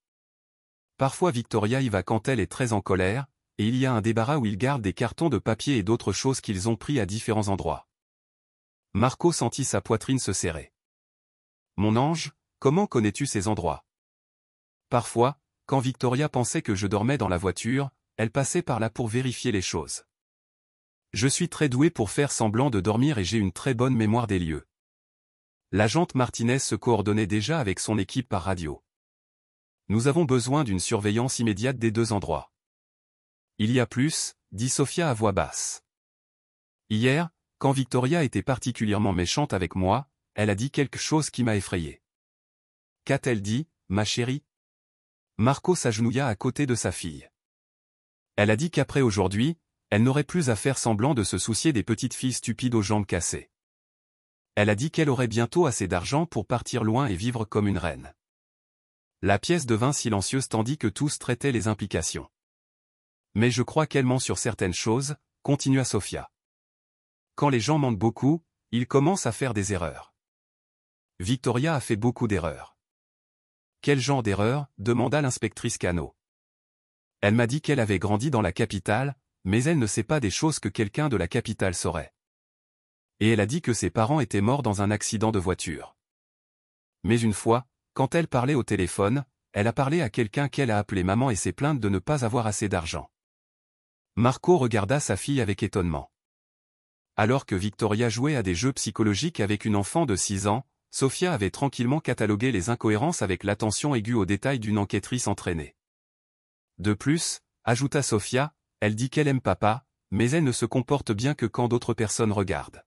Parfois Victoria y va quand elle est très en colère, et il y a un débarras où ils gardent des cartons de papier et d'autres choses qu'ils ont pris à différents endroits. Marco sentit sa poitrine se serrer. Mon ange, comment connais-tu ces endroits? Parfois, quand Victoria pensait que je dormais dans la voiture, elle passait par là pour vérifier les choses. Je suis très doué pour faire semblant de dormir et j'ai une très bonne mémoire des lieux. L'agente Martinez se coordonnait déjà avec son équipe par radio. Nous avons besoin d'une surveillance immédiate des deux endroits. Il y a plus, dit Sophia à voix basse. Hier, quand Victoria était particulièrement méchante avec moi, elle a dit quelque chose qui m'a effrayé. Qu'a-t-elle dit, ma chérie? Marco s'agenouilla à côté de sa fille. Elle a dit qu'après aujourd'hui, Elle n'aurait plus à faire semblant de se soucier des petites filles stupides aux jambes cassées. Elle a dit qu'elle aurait bientôt assez d'argent pour partir loin et vivre comme une reine. La pièce devint silencieuse tandis que tous traitaient les implications. Mais je crois qu'elle ment sur certaines choses, continua Sophia. Quand les gens mentent beaucoup, ils commencent à faire des erreurs. Victoria a fait beaucoup d'erreurs. Quel genre d'erreur, demanda l'inspectrice Cano. Elle m'a dit qu'elle avait grandi dans la capitale, mais elle ne sait pas des choses que quelqu'un de la capitale saurait. Et elle a dit que ses parents étaient morts dans un accident de voiture. Mais une fois, quand elle parlait au téléphone, elle a parlé à quelqu'un qu'elle a appelé maman et s'est plainte de ne pas avoir assez d'argent. Marco regarda sa fille avec étonnement. Alors que Victoria jouait à des jeux psychologiques avec une enfant de 6 ans, Sophia avait tranquillement catalogué les incohérences avec l'attention aiguë aux détails d'une enquêtrice entraînée. De plus, ajouta Sophia, elle dit qu'elle aime papa, mais elle ne se comporte bien que quand d'autres personnes regardent.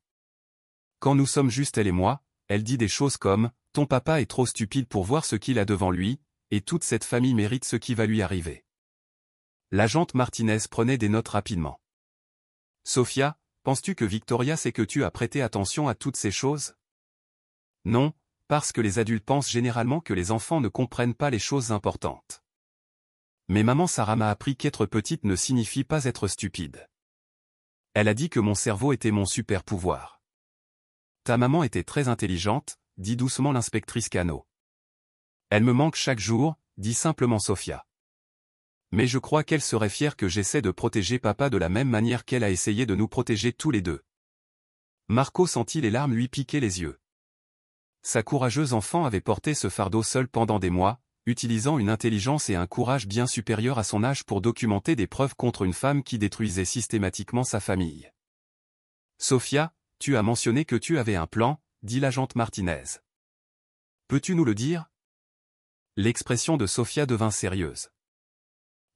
Quand nous sommes juste elle et moi, elle dit des choses comme « Ton papa est trop stupide pour voir ce qu'il a devant lui, et toute cette famille mérite ce qui va lui arriver. » L'agente Martinez prenait des notes rapidement. « Sophia, penses-tu que Victoria sait que tu as prêté attention à toutes ces choses ? » Non, parce que les adultes pensent généralement que les enfants ne comprennent pas les choses importantes. Mais maman Sarah m'a appris qu'être petite ne signifie pas être stupide. Elle a dit que mon cerveau était mon super pouvoir. Ta maman était très intelligente, dit doucement l'inspectrice Cano. Elle me manque chaque jour, dit simplement Sophia. Mais je crois qu'elle serait fière que j'essaie de protéger papa de la même manière qu'elle a essayé de nous protéger tous les deux. Marco sentit les larmes lui piquer les yeux. Sa courageuse enfant avait porté ce fardeau seule pendant des mois, utilisant une intelligence et un courage bien supérieurs à son âge pour documenter des preuves contre une femme qui détruisait systématiquement sa famille. Sophia, tu as mentionné que tu avais un plan, dit l'agente Martinez. Peux-tu nous le dire ? L'expression de Sophia devint sérieuse.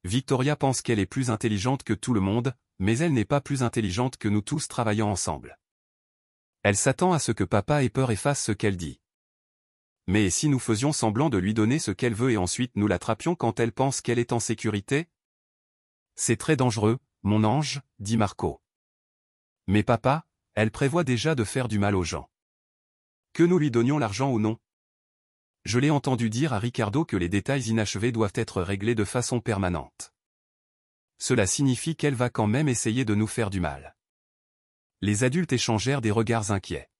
Victoria pense qu'elle est plus intelligente que tout le monde, mais elle n'est pas plus intelligente que nous tous travaillant ensemble. Elle s'attend à ce que papa ait peur et fasse ce qu'elle dit. Mais si nous faisions semblant de lui donner ce qu'elle veut et ensuite nous l'attrapions quand elle pense qu'elle est en sécurité ? C'est très dangereux, mon ange, dit Marco. Mais papa, elle prévoit déjà de faire du mal aux gens. Que nous lui donnions l'argent ou non ? Je l'ai entendu dire à Ricardo que les détails inachevés doivent être réglés de façon permanente. Cela signifie qu'elle va quand même essayer de nous faire du mal. Les adultes échangèrent des regards inquiets.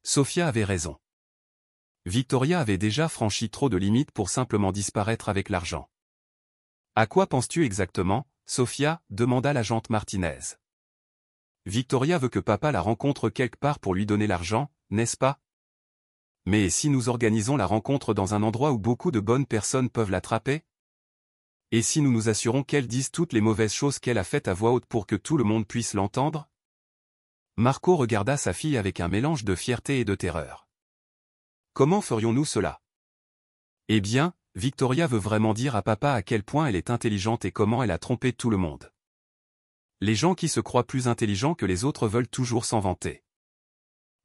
Sophia avait raison. Victoria avait déjà franchi trop de limites pour simplement disparaître avec l'argent. À quoi penses-tu exactement, Sophia ? Demanda l'agente Martinez. Victoria veut que papa la rencontre quelque part pour lui donner l'argent, n'est-ce pas ? Mais si nous organisons la rencontre dans un endroit où beaucoup de bonnes personnes peuvent l'attraper ? Et si nous nous assurons qu'elle dise toutes les mauvaises choses qu'elle a faites à voix haute pour que tout le monde puisse l'entendre ? Marco regarda sa fille avec un mélange de fierté et de terreur. Comment ferions-nous cela ? Eh bien, Victoria veut vraiment dire à papa à quel point elle est intelligente et comment elle a trompé tout le monde. Les gens qui se croient plus intelligents que les autres veulent toujours s'en vanter.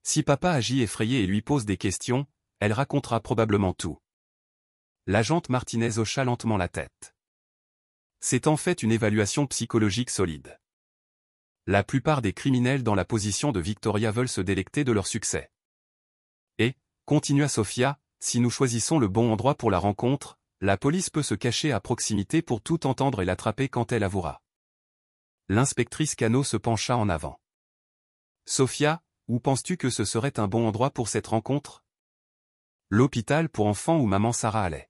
Si papa agit effrayé et lui pose des questions, elle racontera probablement tout. L'agente Martinez hocha lentement la tête. C'est en fait une évaluation psychologique solide. La plupart des criminels dans la position de Victoria veulent se délecter de leur succès. Et, continua Sophia, si nous choisissons le bon endroit pour la rencontre, la police peut se cacher à proximité pour tout entendre et l'attraper quand elle avouera. L'inspectrice Cano se pencha en avant. Sophia, où penses-tu que ce serait un bon endroit pour cette rencontre ? L'hôpital pour enfants où maman Sarah allait.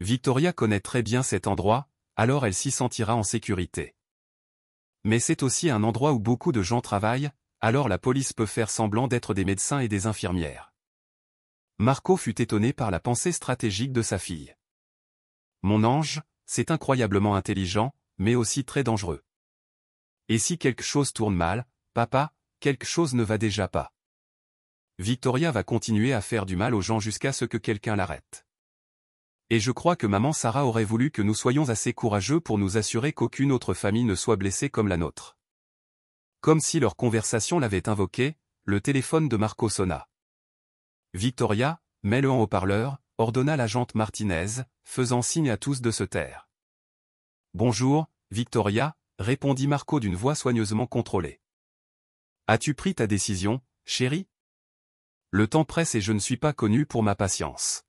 Victoria connaît très bien cet endroit, alors elle s'y sentira en sécurité. Mais c'est aussi un endroit où beaucoup de gens travaillent, alors la police peut faire semblant d'être des médecins et des infirmières. Marco fut étonné par la pensée stratégique de sa fille. Mon ange, c'est incroyablement intelligent, mais aussi très dangereux. Et si quelque chose tourne mal, papa, quelque chose ne va déjà pas. Victoria va continuer à faire du mal aux gens jusqu'à ce que quelqu'un l'arrête. Et je crois que maman Sarah aurait voulu que nous soyons assez courageux pour nous assurer qu'aucune autre famille ne soit blessée comme la nôtre. Comme si leur conversation l'avait invoqué, le téléphone de Marco sonna. Victoria, mets-le en haut-parleur, ordonna l'agente Martinez, faisant signe à tous de se taire. Bonjour, Victoria, répondit Marco d'une voix soigneusement contrôlée. As-tu pris ta décision, chérie? Le temps presse et je ne suis pas connu pour ma patience.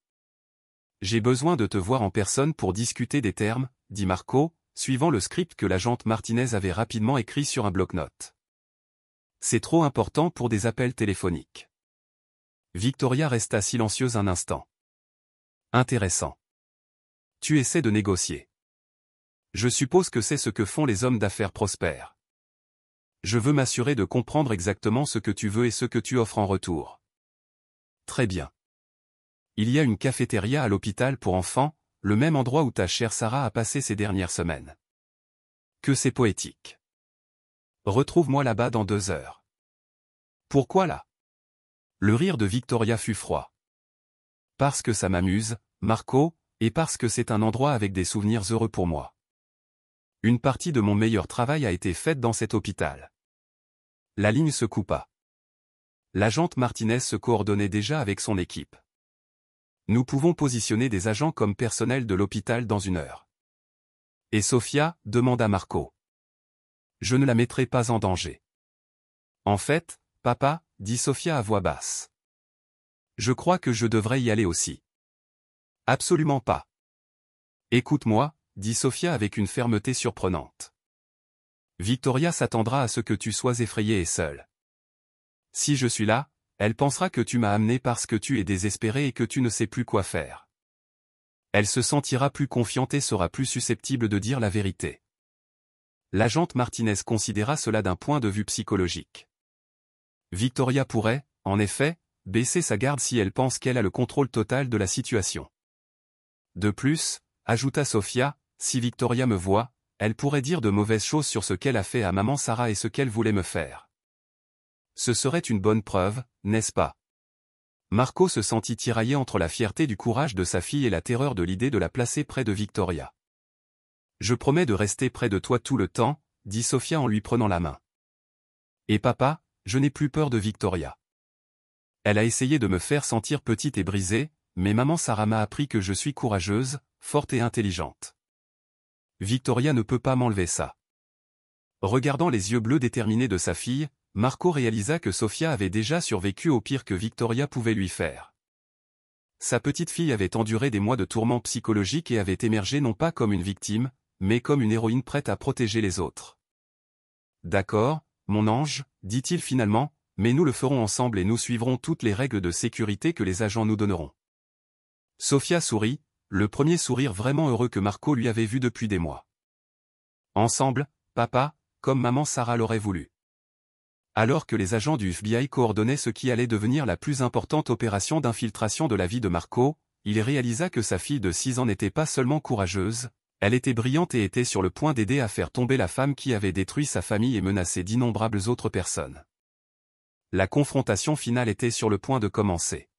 J'ai besoin de te voir en personne pour discuter des termes, dit Marco, suivant le script que l'agente Martinez avait rapidement écrit sur un bloc-notes. C'est trop important pour des appels téléphoniques. Victoria resta silencieuse un instant. Intéressant. Tu essaies de négocier. Je suppose que c'est ce que font les hommes d'affaires prospères. Je veux m'assurer de comprendre exactement ce que tu veux et ce que tu offres en retour. Très bien. Il y a une cafétéria à l'hôpital pour enfants, le même endroit où ta chère Sarah a passé ces dernières semaines. Que c'est poétique. Retrouve-moi là-bas dans 2 heures. Pourquoi là? Le rire de Victoria fut froid. Parce que ça m'amuse, Marco, et parce que c'est un endroit avec des souvenirs heureux pour moi. Une partie de mon meilleur travail a été faite dans cet hôpital. La ligne se coupa. L'agente Martinez se coordonnait déjà avec son équipe. Nous pouvons positionner des agents comme personnel de l'hôpital dans 1 heure. Et Sofia, demanda Marco. Je ne la mettrai pas en danger. En fait, papa, dit Sofia à voix basse. Je crois que je devrais y aller aussi. Absolument pas. Écoute-moi, dit Sofia avec une fermeté surprenante. Victoria s'attendra à ce que tu sois effrayée et seule. Si je suis là, elle pensera que tu m'as amené parce que tu es désespéré et que tu ne sais plus quoi faire. Elle se sentira plus confiante et sera plus susceptible de dire la vérité. L'agente Martinez considéra cela d'un point de vue psychologique. Victoria pourrait, en effet, baisser sa garde si elle pense qu'elle a le contrôle total de la situation. De plus, ajouta Sofia, si Victoria me voit, elle pourrait dire de mauvaises choses sur ce qu'elle a fait à maman Sarah et ce qu'elle voulait me faire. Ce serait une bonne preuve, n'est-ce pas? Marco se sentit tiraillé entre la fierté du courage de sa fille et la terreur de l'idée de la placer près de Victoria. Je promets de rester près de toi tout le temps, dit Sofia en lui prenant la main. Et papa, je n'ai plus peur de Victoria. Elle a essayé de me faire sentir petite et brisée, mais maman Sarah m'a appris que je suis courageuse, forte et intelligente. Victoria ne peut pas m'enlever ça. Regardant les yeux bleus déterminés de sa fille, Marco réalisa que Sofia avait déjà survécu au pire que Victoria pouvait lui faire. Sa petite fille avait enduré des mois de tourments psychologiques et avait émergé non pas comme une victime, mais comme une héroïne prête à protéger les autres. D'accord, mon ange, dit-il finalement, mais nous le ferons ensemble et nous suivrons toutes les règles de sécurité que les agents nous donneront. Sofia sourit, le premier sourire vraiment heureux que Marco lui avait vu depuis des mois. Ensemble, papa, comme maman Sarah l'aurait voulu. Alors que les agents du FBI coordonnaient ce qui allait devenir la plus importante opération d'infiltration de la vie de Marco, il réalisa que sa fille de 6 ans n'était pas seulement courageuse, elle était brillante et était sur le point d'aider à faire tomber la femme qui avait détruit sa famille et menacé d'innombrables autres personnes. La confrontation finale était sur le point de commencer.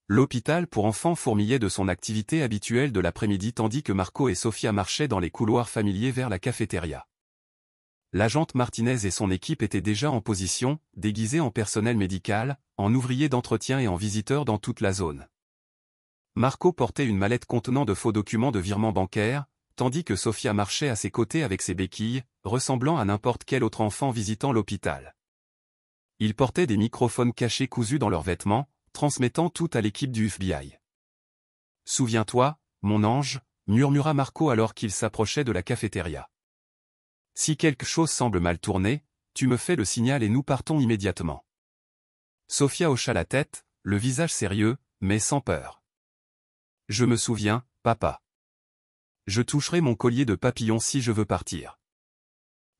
L'hôpital pour enfants fourmillait de son activité habituelle de l'après-midi tandis que Marco et Sofia marchaient dans les couloirs familiers vers la cafétéria. L'agente Martinez et son équipe étaient déjà en position, déguisés en personnel médical, en ouvriers d'entretien et en visiteurs dans toute la zone. Marco portait une mallette contenant de faux documents de virement bancaire, tandis que Sofia marchait à ses côtés avec ses béquilles, ressemblant à n'importe quel autre enfant visitant l'hôpital. Ils portaient des microphones cachés cousus dans leurs vêtements, transmettant tout à l'équipe du FBI. « Souviens-toi, mon ange » murmura Marco alors qu'il s'approchait de la cafétéria. « Si quelque chose semble mal tourner, tu me fais le signal et nous partons immédiatement. » Sofia hocha la tête, le visage sérieux, mais sans peur. « Je me souviens, papa. Je toucherai mon collier de papillon si je veux partir. »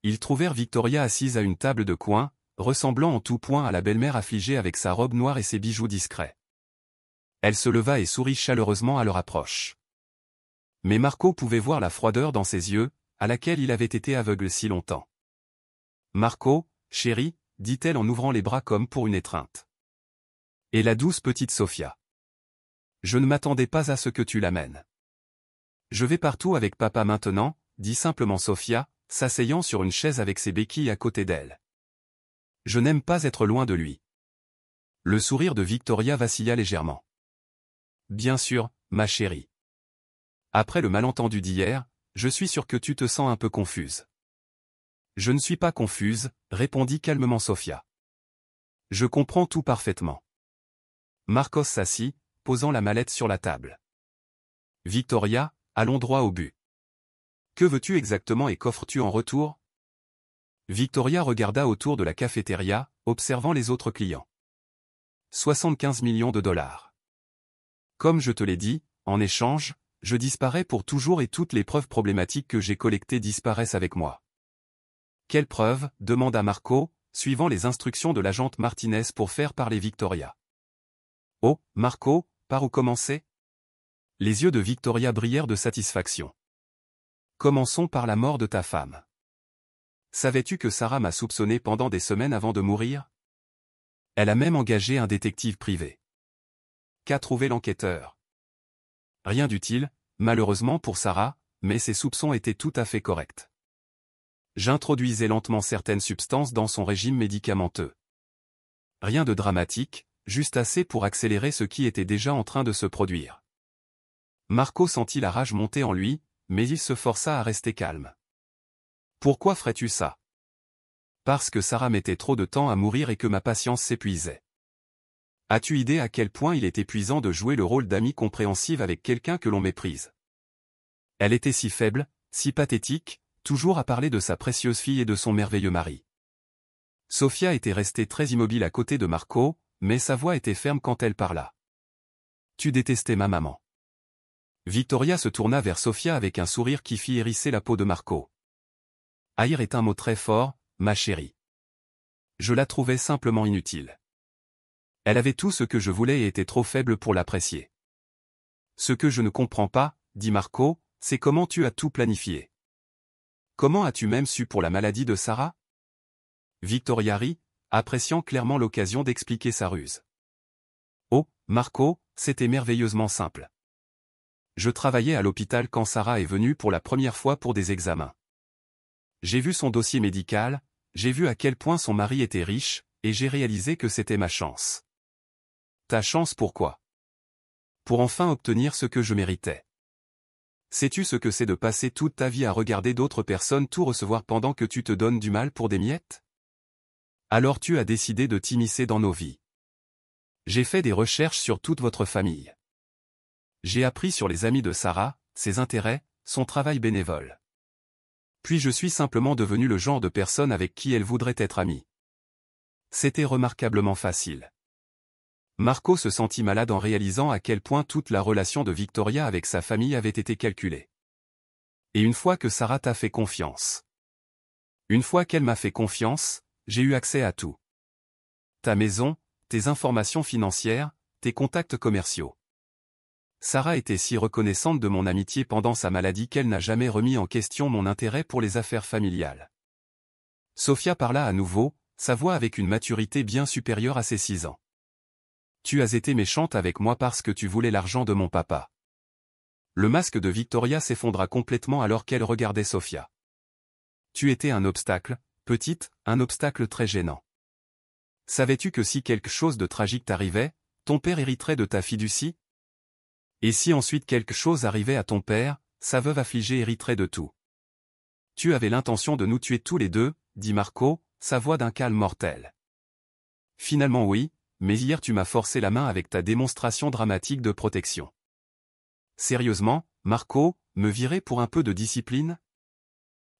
Ils trouvèrent Victoria assise à une table de coin, ressemblant en tout point à la belle-mère affligée avec sa robe noire et ses bijoux discrets. Elle se leva et sourit chaleureusement à leur approche. Mais Marco pouvait voir la froideur dans ses yeux, à laquelle il avait été aveugle si longtemps. « Marco, chérie, dit-elle en ouvrant les bras comme pour une étreinte. Et la douce petite Sofia. Je ne m'attendais pas à ce que tu l'amènes. Je vais partout avec papa maintenant, dit simplement Sofia, s'asseyant sur une chaise avec ses béquilles à côté d'elle. Je n'aime pas être loin de lui. Le sourire de Victoria vacilla légèrement. Bien sûr, ma chérie. Après le malentendu d'hier, je suis sûr que tu te sens un peu confuse. Je ne suis pas confuse, répondit calmement Sofia. Je comprends tout parfaitement. Marcos s'assit, posant la mallette sur la table. Victoria, allons droit au but. Que veux-tu exactement et qu'offres-tu en retour? Victoria regarda autour de la cafétéria, observant les autres clients. 75 millions de dollars. Comme je te l'ai dit, en échange, je disparais pour toujours et toutes les preuves problématiques que j'ai collectées disparaissent avec moi. Quelles preuves? Demanda Marco, suivant les instructions de l'agente Martinez pour faire parler Victoria. Oh, Marco, par où commencer? Les yeux de Victoria brillèrent de satisfaction. Commençons par la mort de ta femme. Savais-tu que Sarah m'a soupçonné pendant des semaines avant de mourir? Elle a même engagé un détective privé. Qu'a trouvé l'enquêteur? Rien d'utile, malheureusement pour Sarah, mais ses soupçons étaient tout à fait corrects. J'introduisais lentement certaines substances dans son régime médicamenteux. Rien de dramatique, juste assez pour accélérer ce qui était déjà en train de se produire. Marco sentit la rage monter en lui, mais il se força à rester calme. Pourquoi ferais-tu ça? Parce que Sarah mettait trop de temps à mourir et que ma patience s'épuisait. As-tu idée à quel point il est épuisant de jouer le rôle d'amie compréhensive avec quelqu'un que l'on méprise? Elle était si faible, si pathétique, toujours à parler de sa précieuse fille et de son merveilleux mari. Sofia était restée très immobile à côté de Marco, mais sa voix était ferme quand elle parla. Tu détestais ma maman. Victoria se tourna vers Sofia avec un sourire qui fit hérisser la peau de Marco. Haïr est un mot très fort, ma chérie. Je la trouvais simplement inutile. Elle avait tout ce que je voulais et était trop faible pour l'apprécier. Ce que je ne comprends pas, dit Marco, c'est comment tu as tout planifié. Comment as-tu même su pour la maladie de Sarah? Victoria rit, appréciant clairement l'occasion d'expliquer sa ruse. Oh, Marco, c'était merveilleusement simple. Je travaillais à l'hôpital quand Sarah est venue pour la première fois pour des examens. J'ai vu son dossier médical, j'ai vu à quel point son mari était riche, et j'ai réalisé que c'était ma chance. Ta chance pourquoi? Pour enfin obtenir ce que je méritais. Sais-tu ce que c'est de passer toute ta vie à regarder d'autres personnes tout recevoir pendant que tu te donnes du mal pour des miettes? Alors tu as décidé de t'immiscer dans nos vies. J'ai fait des recherches sur toute votre famille. J'ai appris sur les amis de Sarah, ses intérêts, son travail bénévole. Puis je suis simplement devenu le genre de personne avec qui elle voudrait être amie. C'était remarquablement facile. Marco se sentit malade en réalisant à quel point toute la relation de Victoria avec sa famille avait été calculée. Et une fois que Sarah t'a fait confiance. Une fois qu'elle m'a fait confiance, j'ai eu accès à tout. Ta maison, tes informations financières, tes contacts commerciaux. Sarah était si reconnaissante de mon amitié pendant sa maladie qu'elle n'a jamais remis en question mon intérêt pour les affaires familiales. Sofia parla à nouveau, sa voix avec une maturité bien supérieure à ses 6 ans. Tu as été méchante avec moi parce que tu voulais l'argent de mon papa. Le masque de Victoria s'effondra complètement alors qu'elle regardait Sofia. Tu étais un obstacle, petite, un obstacle très gênant. Savais-tu que si quelque chose de tragique t'arrivait, ton père hériterait de ta fiducie? Et si ensuite quelque chose arrivait à ton père, sa veuve affligée hériterait de tout. Tu avais l'intention de nous tuer tous les deux, dit Marco, sa voix d'un calme mortel. Finalement oui, mais hier tu m'as forcé la main avec ta démonstration dramatique de protection. Sérieusement, Marco, me virer pour un peu de discipline?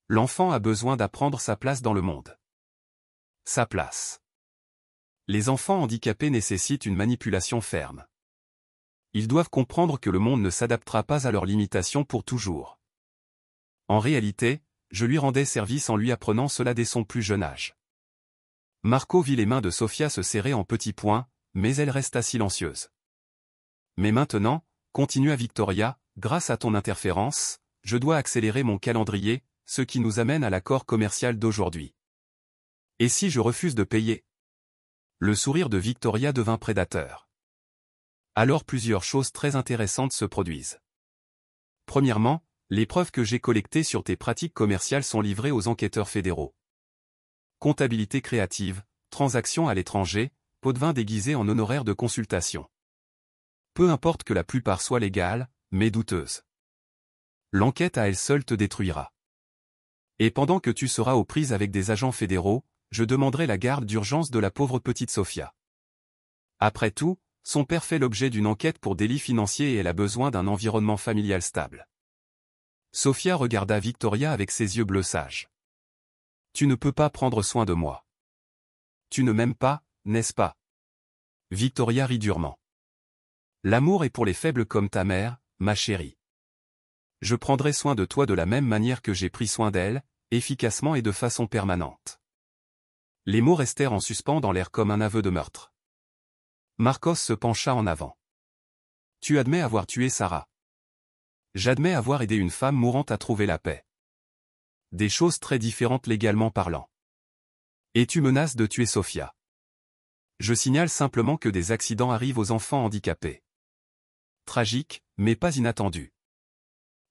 L'enfant a besoin d'apprendre sa place dans le monde. Sa place. Les enfants handicapés nécessitent une manipulation ferme. Ils doivent comprendre que le monde ne s'adaptera pas à leurs limitations pour toujours. En réalité, je lui rendais service en lui apprenant cela dès son plus jeune âge. Marco vit les mains de Sofia se serrer en petits poings, mais elle resta silencieuse. Mais maintenant, continua Victoria, grâce à ton interférence, je dois accélérer mon calendrier, ce qui nous amène à l'accord commercial d'aujourd'hui. Et si je refuse de payer? Le sourire de Victoria devint prédateur. Alors plusieurs choses très intéressantes se produisent. Premièrement, les preuves que j'ai collectées sur tes pratiques commerciales sont livrées aux enquêteurs fédéraux. Comptabilité créative, transactions à l'étranger, pot de vin déguisé en honoraires de consultation. Peu importe que la plupart soient légales, mais douteuses. L'enquête à elle seule te détruira. Et pendant que tu seras aux prises avec des agents fédéraux, je demanderai la garde d'urgence de la pauvre petite Sofia. Après tout, son père fait l'objet d'une enquête pour délit financier et elle a besoin d'un environnement familial stable. Sofia regarda Victoria avec ses yeux bleus sages. Tu ne peux pas prendre soin de moi. Tu ne m'aimes pas, n'est-ce pas? Victoria rit durement. L'amour est pour les faibles comme ta mère, ma chérie. Je prendrai soin de toi de la même manière que j'ai pris soin d'elle, efficacement et de façon permanente. Les mots restèrent en suspens dans l'air comme un aveu de meurtre. Marcos se pencha en avant. Tu admets avoir tué Sarah. J'admets avoir aidé une femme mourante à trouver la paix. Des choses très différentes légalement parlant. Et tu menaces de tuer Sofia. Je signale simplement que des accidents arrivent aux enfants handicapés. Tragique, mais pas inattendu.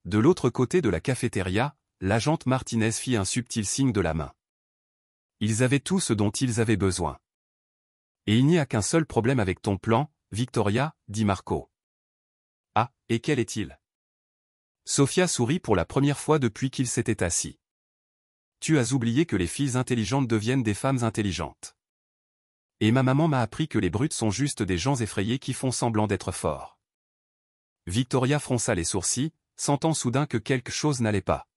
De l'autre côté de la cafétéria, l'agente Martinez fit un subtil signe de la main. Ils avaient tout ce dont ils avaient besoin. Et il n'y a qu'un seul problème avec ton plan, Victoria, dit Marco. Ah, et quel est-il? Sofia sourit pour la première fois depuis qu'il s'était assis. Tu as oublié que les filles intelligentes deviennent des femmes intelligentes. Et ma maman m'a appris que les brutes sont juste des gens effrayés qui font semblant d'être forts. Victoria fronça les sourcils, sentant soudain que quelque chose n'allait pas.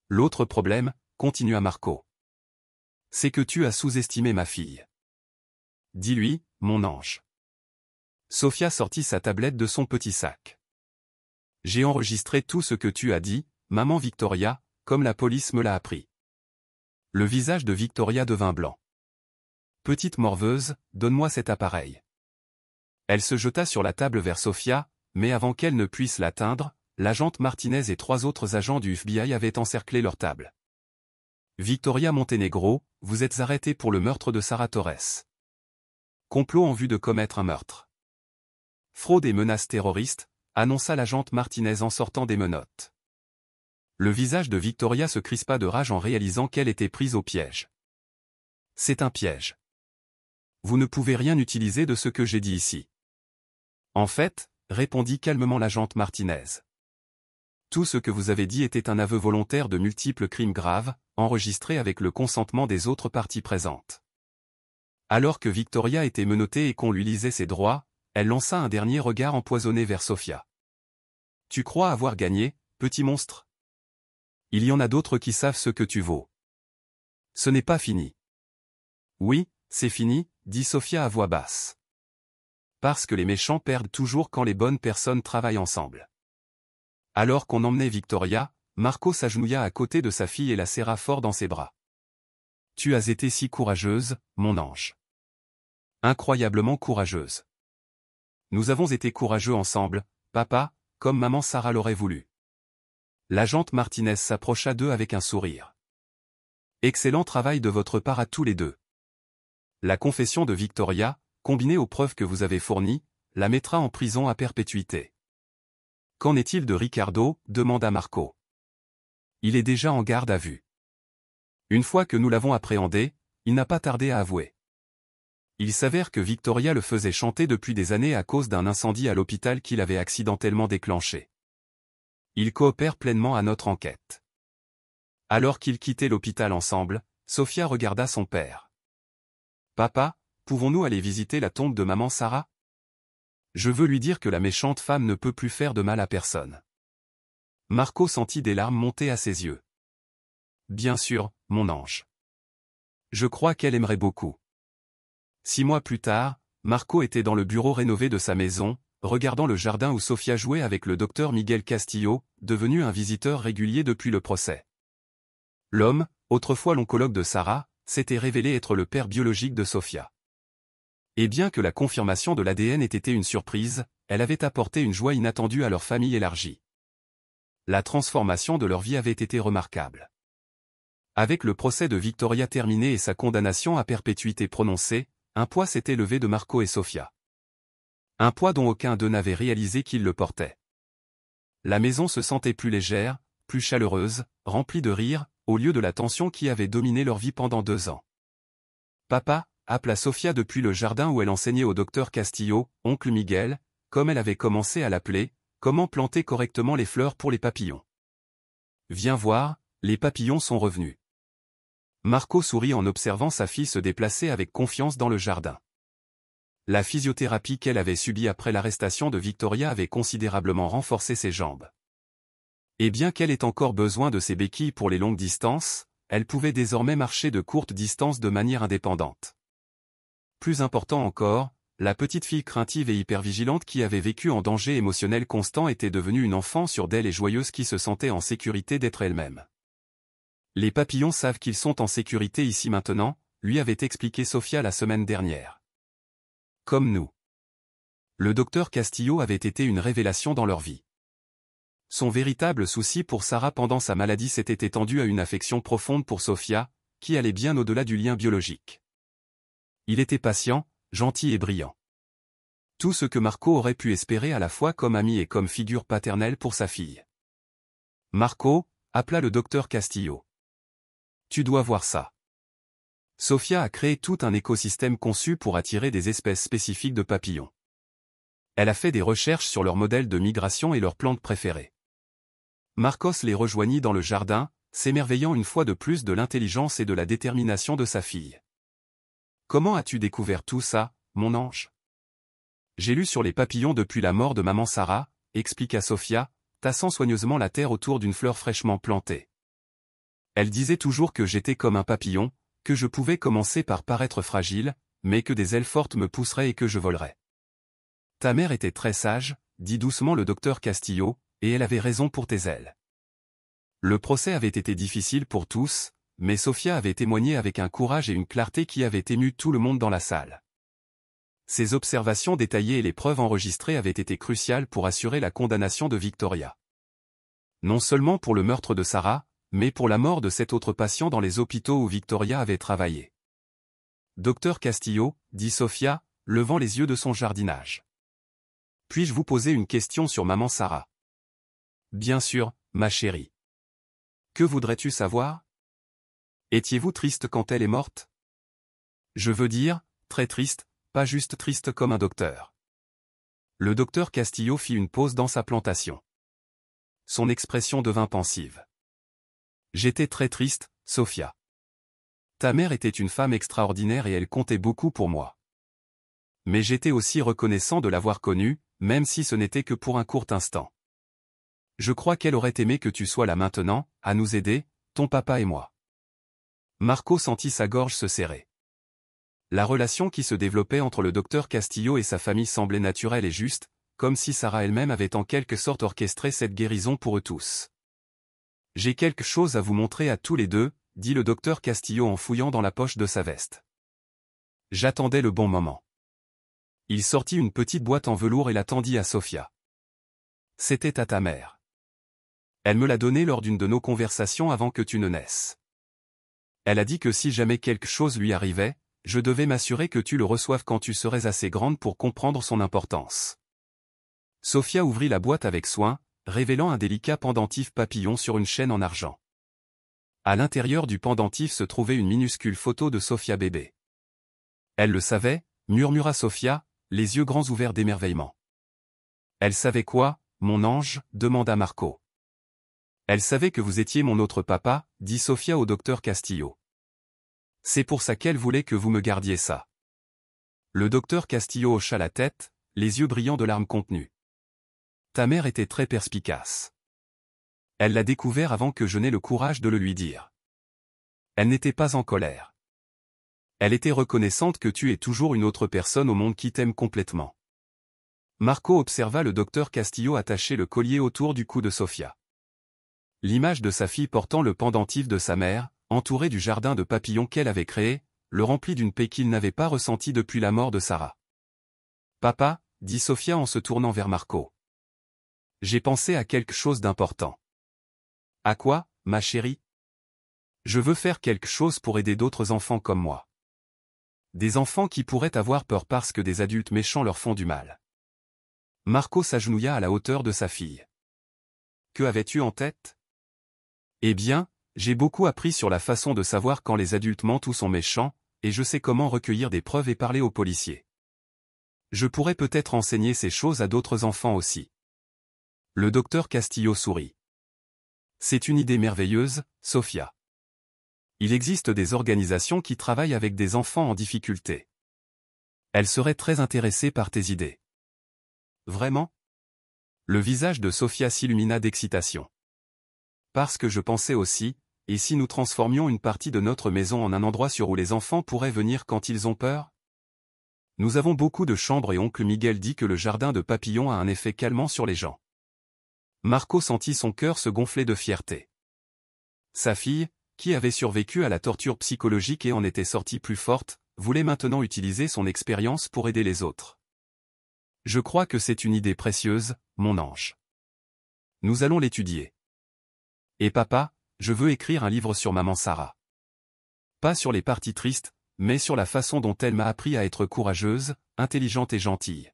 L'autre problème, continua Marco. C'est que tu as sous-estimé ma fille. Dis-lui, mon ange. Sofia sortit sa tablette de son petit sac. J'ai enregistré tout ce que tu as dit, maman Victoria, comme la police me l'a appris. Le visage de Victoria devint blanc. Petite morveuse, donne-moi cet appareil. Elle se jeta sur la table vers Sofia, mais avant qu'elle ne puisse l'atteindre, l'agente Martinez et 3 autres agents du FBI avaient encerclé leur table. Victoria Montenegro, vous êtes arrêtée pour le meurtre de Sarah Torres. Complot en vue de commettre un meurtre. Fraude et menaces terroristes, annonça l'agente Martinez en sortant des menottes. Le visage de Victoria se crispa de rage en réalisant qu'elle était prise au piège. C'est un piège. Vous ne pouvez rien utiliser de ce que j'ai dit ici. En fait, répondit calmement l'agente Martinez. Tout ce que vous avez dit était un aveu volontaire de multiples crimes graves, enregistrés avec le consentement des autres parties présentes. Alors que Victoria était menottée et qu'on lui lisait ses droits, elle lança un dernier regard empoisonné vers Sofia. Tu crois avoir gagné, petit monstre? Il y en a d'autres qui savent ce que tu vaux. Ce n'est pas fini. Oui, c'est fini, dit Sofia à voix basse. Parce que les méchants perdent toujours quand les bonnes personnes travaillent ensemble. Alors qu'on emmenait Victoria, Marco s'agenouilla à côté de sa fille et la serra fort dans ses bras. Tu as été si courageuse, mon ange. Incroyablement courageuse. Nous avons été courageux ensemble, papa, comme maman Sarah l'aurait voulu. L'agente Martinez s'approcha d'eux avec un sourire. Excellent travail de votre part à tous les deux. La confession de Victoria, combinée aux preuves que vous avez fournies, la mettra en prison à perpétuité. Qu'en est-il de Ricardo? Demanda Marco. Il est déjà en garde à vue. Une fois que nous l'avons appréhendé, il n'a pas tardé à avouer. Il s'avère que Victoria le faisait chanter depuis des années à cause d'un incendie à l'hôpital qu'il avait accidentellement déclenché. Il coopère pleinement à notre enquête. Alors qu'ils quittaient l'hôpital ensemble, Sofia regarda son père. Papa, pouvons-nous aller visiter la tombe de maman Sarah? Je veux lui dire que la méchante femme ne peut plus faire de mal à personne. Marco sentit des larmes monter à ses yeux. Bien sûr, mon ange. Je crois qu'elle aimerait beaucoup. 6 mois plus tard, Marco était dans le bureau rénové de sa maison, regardant le jardin où Sofia jouait avec le docteur Miguel Castillo, devenu un visiteur régulier depuis le procès. L'homme, autrefois l'oncologue de Sarah, s'était révélé être le père biologique de Sofia. Et bien que la confirmation de l'ADN ait été une surprise, elle avait apporté une joie inattendue à leur famille élargie. La transformation de leur vie avait été remarquable. Avec le procès de Victoria terminé et sa condamnation à perpétuité prononcée, un poids s'était levé de Marco et Sofia. Un poids dont aucun d'eux n'avait réalisé qu'il le portait. La maison se sentait plus légère, plus chaleureuse, remplie de rire, au lieu de la tension qui avait dominé leur vie pendant 2 ans. Papa, appela Sofia depuis le jardin où elle enseignait au docteur Castillo, oncle Miguel, comme elle avait commencé à l'appeler, comment planter correctement les fleurs pour les papillons. Viens voir, Les papillons sont revenus. Marco sourit en observant sa fille se déplacer avec confiance dans le jardin. La physiothérapie qu'elle avait subie après l'arrestation de Victoria avait considérablement renforcé ses jambes. Et bien qu'elle ait encore besoin de ses béquilles pour les longues distances, elle pouvait désormais marcher de courtes distances de manière indépendante. Plus important encore, la petite fille craintive et hypervigilante qui avait vécu en danger émotionnel constant était devenue une enfant sûre d'elle et joyeuse qui se sentait en sécurité d'être elle-même. Les papillons savent qu'ils sont en sécurité ici maintenant, lui avait expliqué Sofia la semaine dernière. Comme nous. Le docteur Castillo avait été une révélation dans leur vie. Son véritable souci pour Sarah pendant sa maladie s'était étendu à une affection profonde pour Sofia, qui allait bien au-delà du lien biologique. Il était patient, gentil et brillant. Tout ce que Marco aurait pu espérer à la fois comme ami et comme figure paternelle pour sa fille. Marco, appela le docteur Castillo. Tu dois voir ça. Sofia a créé tout un écosystème conçu pour attirer des espèces spécifiques de papillons. Elle a fait des recherches sur leurs modèles de migration et leurs plantes préférées. Marcos les rejoignit dans le jardin, s'émerveillant une fois de plus de l'intelligence et de la détermination de sa fille. Comment as-tu découvert tout ça, mon ange? J'ai lu sur les papillons depuis la mort de maman Sarah, expliqua Sofia, tassant soigneusement la terre autour d'une fleur fraîchement plantée. Elle disait toujours que j'étais comme un papillon, que je pouvais commencer par paraître fragile, mais que des ailes fortes me pousseraient et que je volerais. Ta mère était très sage, dit doucement le docteur Castillo, et elle avait raison pour tes ailes. Le procès avait été difficile pour tous, mais Sofia avait témoigné avec un courage et une clarté qui avaient ému tout le monde dans la salle. Ses observations détaillées et les preuves enregistrées avaient été cruciales pour assurer la condamnation de Victoria. Non seulement pour le meurtre de Sarah, mais pour la mort de cet autre patient dans les hôpitaux où Victoria avait travaillé. Docteur Castillo, dit Sofia, levant les yeux de son jardinage. Puis-je vous poser une question sur maman Sarah? Bien sûr, ma chérie. Que voudrais-tu savoir? Étiez-vous triste quand elle est morte? Je veux dire, très triste, pas juste triste comme un docteur. Le docteur Castillo fit une pause dans sa plantation. Son expression devint pensive. J'étais très triste, Sofia. Ta mère était une femme extraordinaire et elle comptait beaucoup pour moi. Mais j'étais aussi reconnaissant de l'avoir connue, même si ce n'était que pour un court instant. Je crois qu'elle aurait aimé que tu sois là maintenant, à nous aider, ton papa et moi. Marco sentit sa gorge se serrer. La relation qui se développait entre le docteur Castillo et sa famille semblait naturelle et juste, comme si Sarah elle-même avait en quelque sorte orchestré cette guérison pour eux tous. J'ai quelque chose à vous montrer à tous les deux, dit le docteur Castillo en fouillant dans la poche de sa veste. J'attendais le bon moment. Il sortit une petite boîte en velours et la tendit à Sofia. C'était à ta mère. Elle me l'a donnée lors d'une de nos conversations avant que tu ne naisses. Elle a dit que si jamais quelque chose lui arrivait, je devais m'assurer que tu le reçoives quand tu serais assez grande pour comprendre son importance. Sofia ouvrit la boîte avec soin, révélant un délicat pendentif papillon sur une chaîne en argent. À l'intérieur du pendentif se trouvait une minuscule photo de Sofia bébé. Elle le savait, murmura Sofia, les yeux grands ouverts d'émerveillement. Elle savait quoi, mon ange, demanda Marco. Elle savait que vous étiez mon autre papa, dit Sofia au docteur Castillo. C'est pour ça qu'elle voulait que vous me gardiez ça. Le docteur Castillo hocha la tête, les yeux brillants de larmes contenues. Ta mère était très perspicace. Elle l'a découvert avant que je n'aie le courage de le lui dire. Elle n'était pas en colère. Elle était reconnaissante que tu es toujours une autre personne au monde qui t'aime complètement. Marco observa le docteur Castillo attacher le collier autour du cou de Sofia. L'image de sa fille portant le pendentif de sa mère, entourée du jardin de papillons qu'elle avait créé, le remplit d'une paix qu'il n'avait pas ressentie depuis la mort de Sarah. Papa, dit Sofia en se tournant vers Marco. J'ai pensé à quelque chose d'important. À quoi, ma chérie? Je veux faire quelque chose pour aider d'autres enfants comme moi. Des enfants qui pourraient avoir peur parce que des adultes méchants leur font du mal. Marco s'agenouilla à la hauteur de sa fille. Que avais-tu en tête? Eh bien, j'ai beaucoup appris sur la façon de savoir quand les adultes mentent ou sont méchants, et je sais comment recueillir des preuves et parler aux policiers. Je pourrais peut-être enseigner ces choses à d'autres enfants aussi. Le docteur Castillo sourit. C'est une idée merveilleuse, Sophia. Il existe des organisations qui travaillent avec des enfants en difficulté. Elles seraient très intéressées par tes idées. Vraiment? Le visage de Sophia s'illumina d'excitation. Parce que je pensais aussi, et si nous transformions une partie de notre maison en un endroit où les enfants pourraient venir quand ils ont peur? Nous avons beaucoup de chambres et oncle Miguel dit que le jardin de papillons a un effet calmant sur les gens. Marco sentit son cœur se gonfler de fierté. Sa fille, qui avait survécu à la torture psychologique et en était sortie plus forte, voulait maintenant utiliser son expérience pour aider les autres. Je crois que c'est une idée précieuse, mon ange. Nous allons l'étudier. Et papa, je veux écrire un livre sur maman Sarah. Pas sur les parties tristes, mais sur la façon dont elle m'a appris à être courageuse, intelligente et gentille.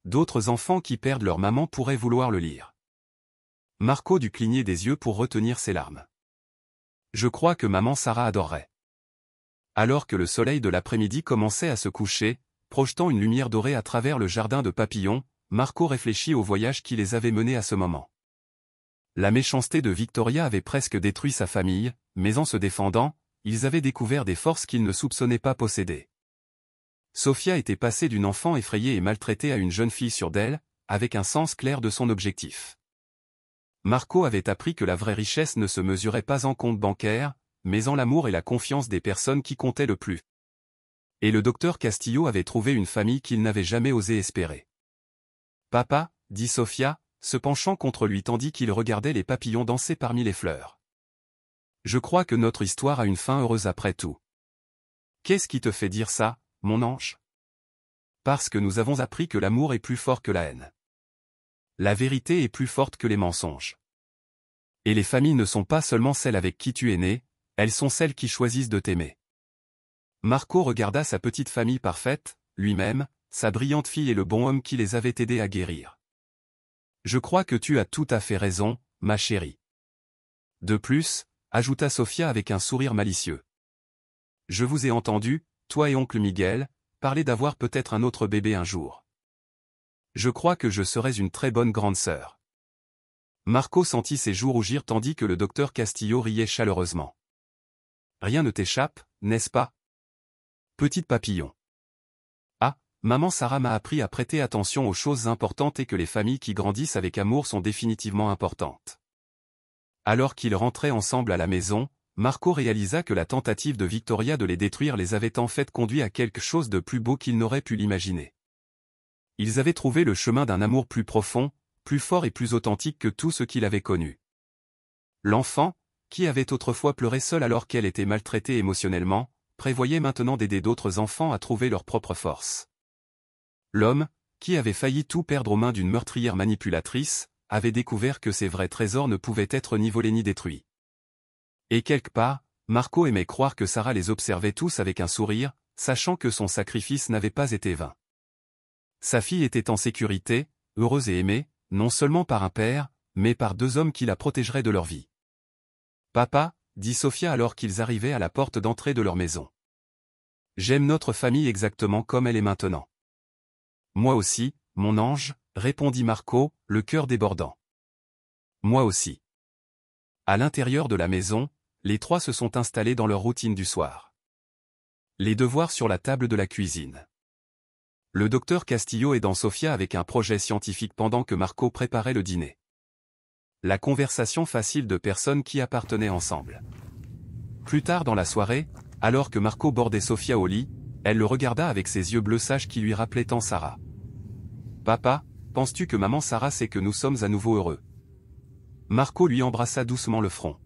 D'autres enfants qui perdent leur maman pourraient vouloir le lire. Marco dut cligner des yeux pour retenir ses larmes. Je crois que maman Sarah adorerait. Alors que le soleil de l'après-midi commençait à se coucher, projetant une lumière dorée à travers le jardin de papillons, Marco réfléchit au voyage qui les avait menés à ce moment. La méchanceté de Victoria avait presque détruit sa famille, mais en se défendant, ils avaient découvert des forces qu'ils ne soupçonnaient pas posséder. Sophia était passée d'une enfant effrayée et maltraitée à une jeune fille sûre d'elle, avec un sens clair de son objectif. Marco avait appris que la vraie richesse ne se mesurait pas en compte bancaire, mais en l'amour et la confiance des personnes qui comptaient le plus. Et le docteur Castillo avait trouvé une famille qu'il n'avait jamais osé espérer. « Papa » dit Sophia, se penchant contre lui tandis qu'il regardait les papillons danser parmi les fleurs. « Je crois que notre histoire a une fin heureuse après tout. »« Qu'est-ce qui te fait dire ça, mon ange ?»« Parce que nous avons appris que l'amour est plus fort que la haine. La vérité est plus forte que les mensonges. Et les familles ne sont pas seulement celles avec qui tu es né, elles sont celles qui choisissent de t'aimer. » Marco regarda sa petite famille parfaite, lui-même, sa brillante fille et le bon homme qui les avait aidés à guérir. « Je crois que tu as tout à fait raison, ma chérie. » De plus, ajouta Sophia avec un sourire malicieux. « Je vous ai entendu, toi et oncle Miguel, parler d'avoir peut-être un autre bébé un jour. Je crois que je serais une très bonne grande sœur. » Marco sentit ses joues rougir tandis que le docteur Castillo riait chaleureusement. « Rien ne t'échappe, n'est-ce pas? Petite papillon. Ah, maman Sarah m'a appris à prêter attention aux choses importantes et que les familles qui grandissent avec amour sont définitivement importantes. » Alors qu'ils rentraient ensemble à la maison, Marco réalisa que la tentative de Victoria de les détruire les avait en fait conduits à quelque chose de plus beau qu'ils n'auraient pu l'imaginer. Ils avaient trouvé le chemin d'un amour plus profond, plus fort et plus authentique que tout ce qu'il avait connu. L'enfant, qui avait autrefois pleuré seul alors qu'elle était maltraitée émotionnellement, prévoyait maintenant d'aider d'autres enfants à trouver leur propre force. L'homme, qui avait failli tout perdre aux mains d'une meurtrière manipulatrice, avait découvert que ses vrais trésors ne pouvaient être ni volés ni détruits. Et quelque part, Marco aimait croire que Sarah les observait tous avec un sourire, sachant que son sacrifice n'avait pas été vain. Sa fille était en sécurité, heureuse et aimée, non seulement par un père, mais par deux hommes qui la protégeraient de leur vie. « Papa » dit Sophia alors qu'ils arrivaient à la porte d'entrée de leur maison. « J'aime notre famille exactement comme elle est maintenant. »« Moi aussi, mon ange » répondit Marco, le cœur débordant. « Moi aussi. » À l'intérieur de la maison, les trois se sont installés dans leur routine du soir. Les devoirs sur la table de la cuisine. Le docteur Castillo aidant Sophia avec un projet scientifique pendant que Marco préparait le dîner. La conversation facile de personnes qui appartenaient ensemble. Plus tard dans la soirée, alors que Marco bordait Sophia au lit, elle le regarda avec ses yeux bleus sages qui lui rappelaient tant Sarah. « Papa, penses-tu que maman Sarah sait que nous sommes à nouveau heureux ?» Marco lui embrassa doucement le front.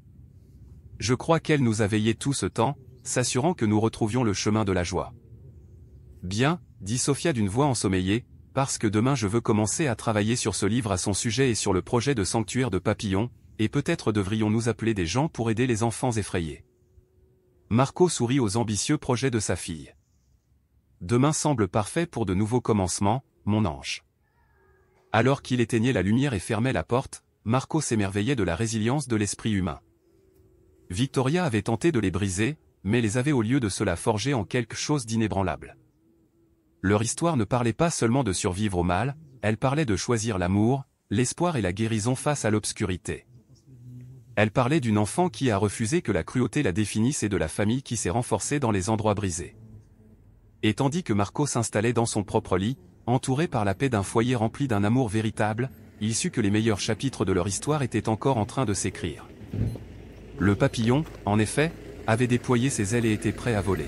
« Je crois qu'elle nous a veillés tout ce temps, s'assurant que nous retrouvions le chemin de la joie. »« Bien, » dit Sophia d'une voix ensommeillée, « parce que demain je veux commencer à travailler sur ce livre à son sujet et sur le projet de sanctuaire de papillons, et peut-être devrions-nous appeler des gens pour aider les enfants effrayés. » Marco sourit aux ambitieux projets de sa fille. « Demain semble parfait pour de nouveaux commencements, mon ange. » Alors qu'il éteignait la lumière et fermait la porte, Marco s'émerveillait de la résilience de l'esprit humain. Victoria avait tenté de les briser, mais les avait au lieu de cela forgés en quelque chose d'inébranlable. Leur histoire ne parlait pas seulement de survivre au mal, elle parlait de choisir l'amour, l'espoir et la guérison face à l'obscurité. Elle parlait d'une enfant qui a refusé que la cruauté la définisse et de la famille qui s'est renforcée dans les endroits brisés. Et tandis que Marco s'installait dans son propre lit, entouré par la paix d'un foyer rempli d'un amour véritable, il sut que les meilleurs chapitres de leur histoire étaient encore en train de s'écrire. Le papillon, en effet, avait déployé ses ailes et était prêt à voler.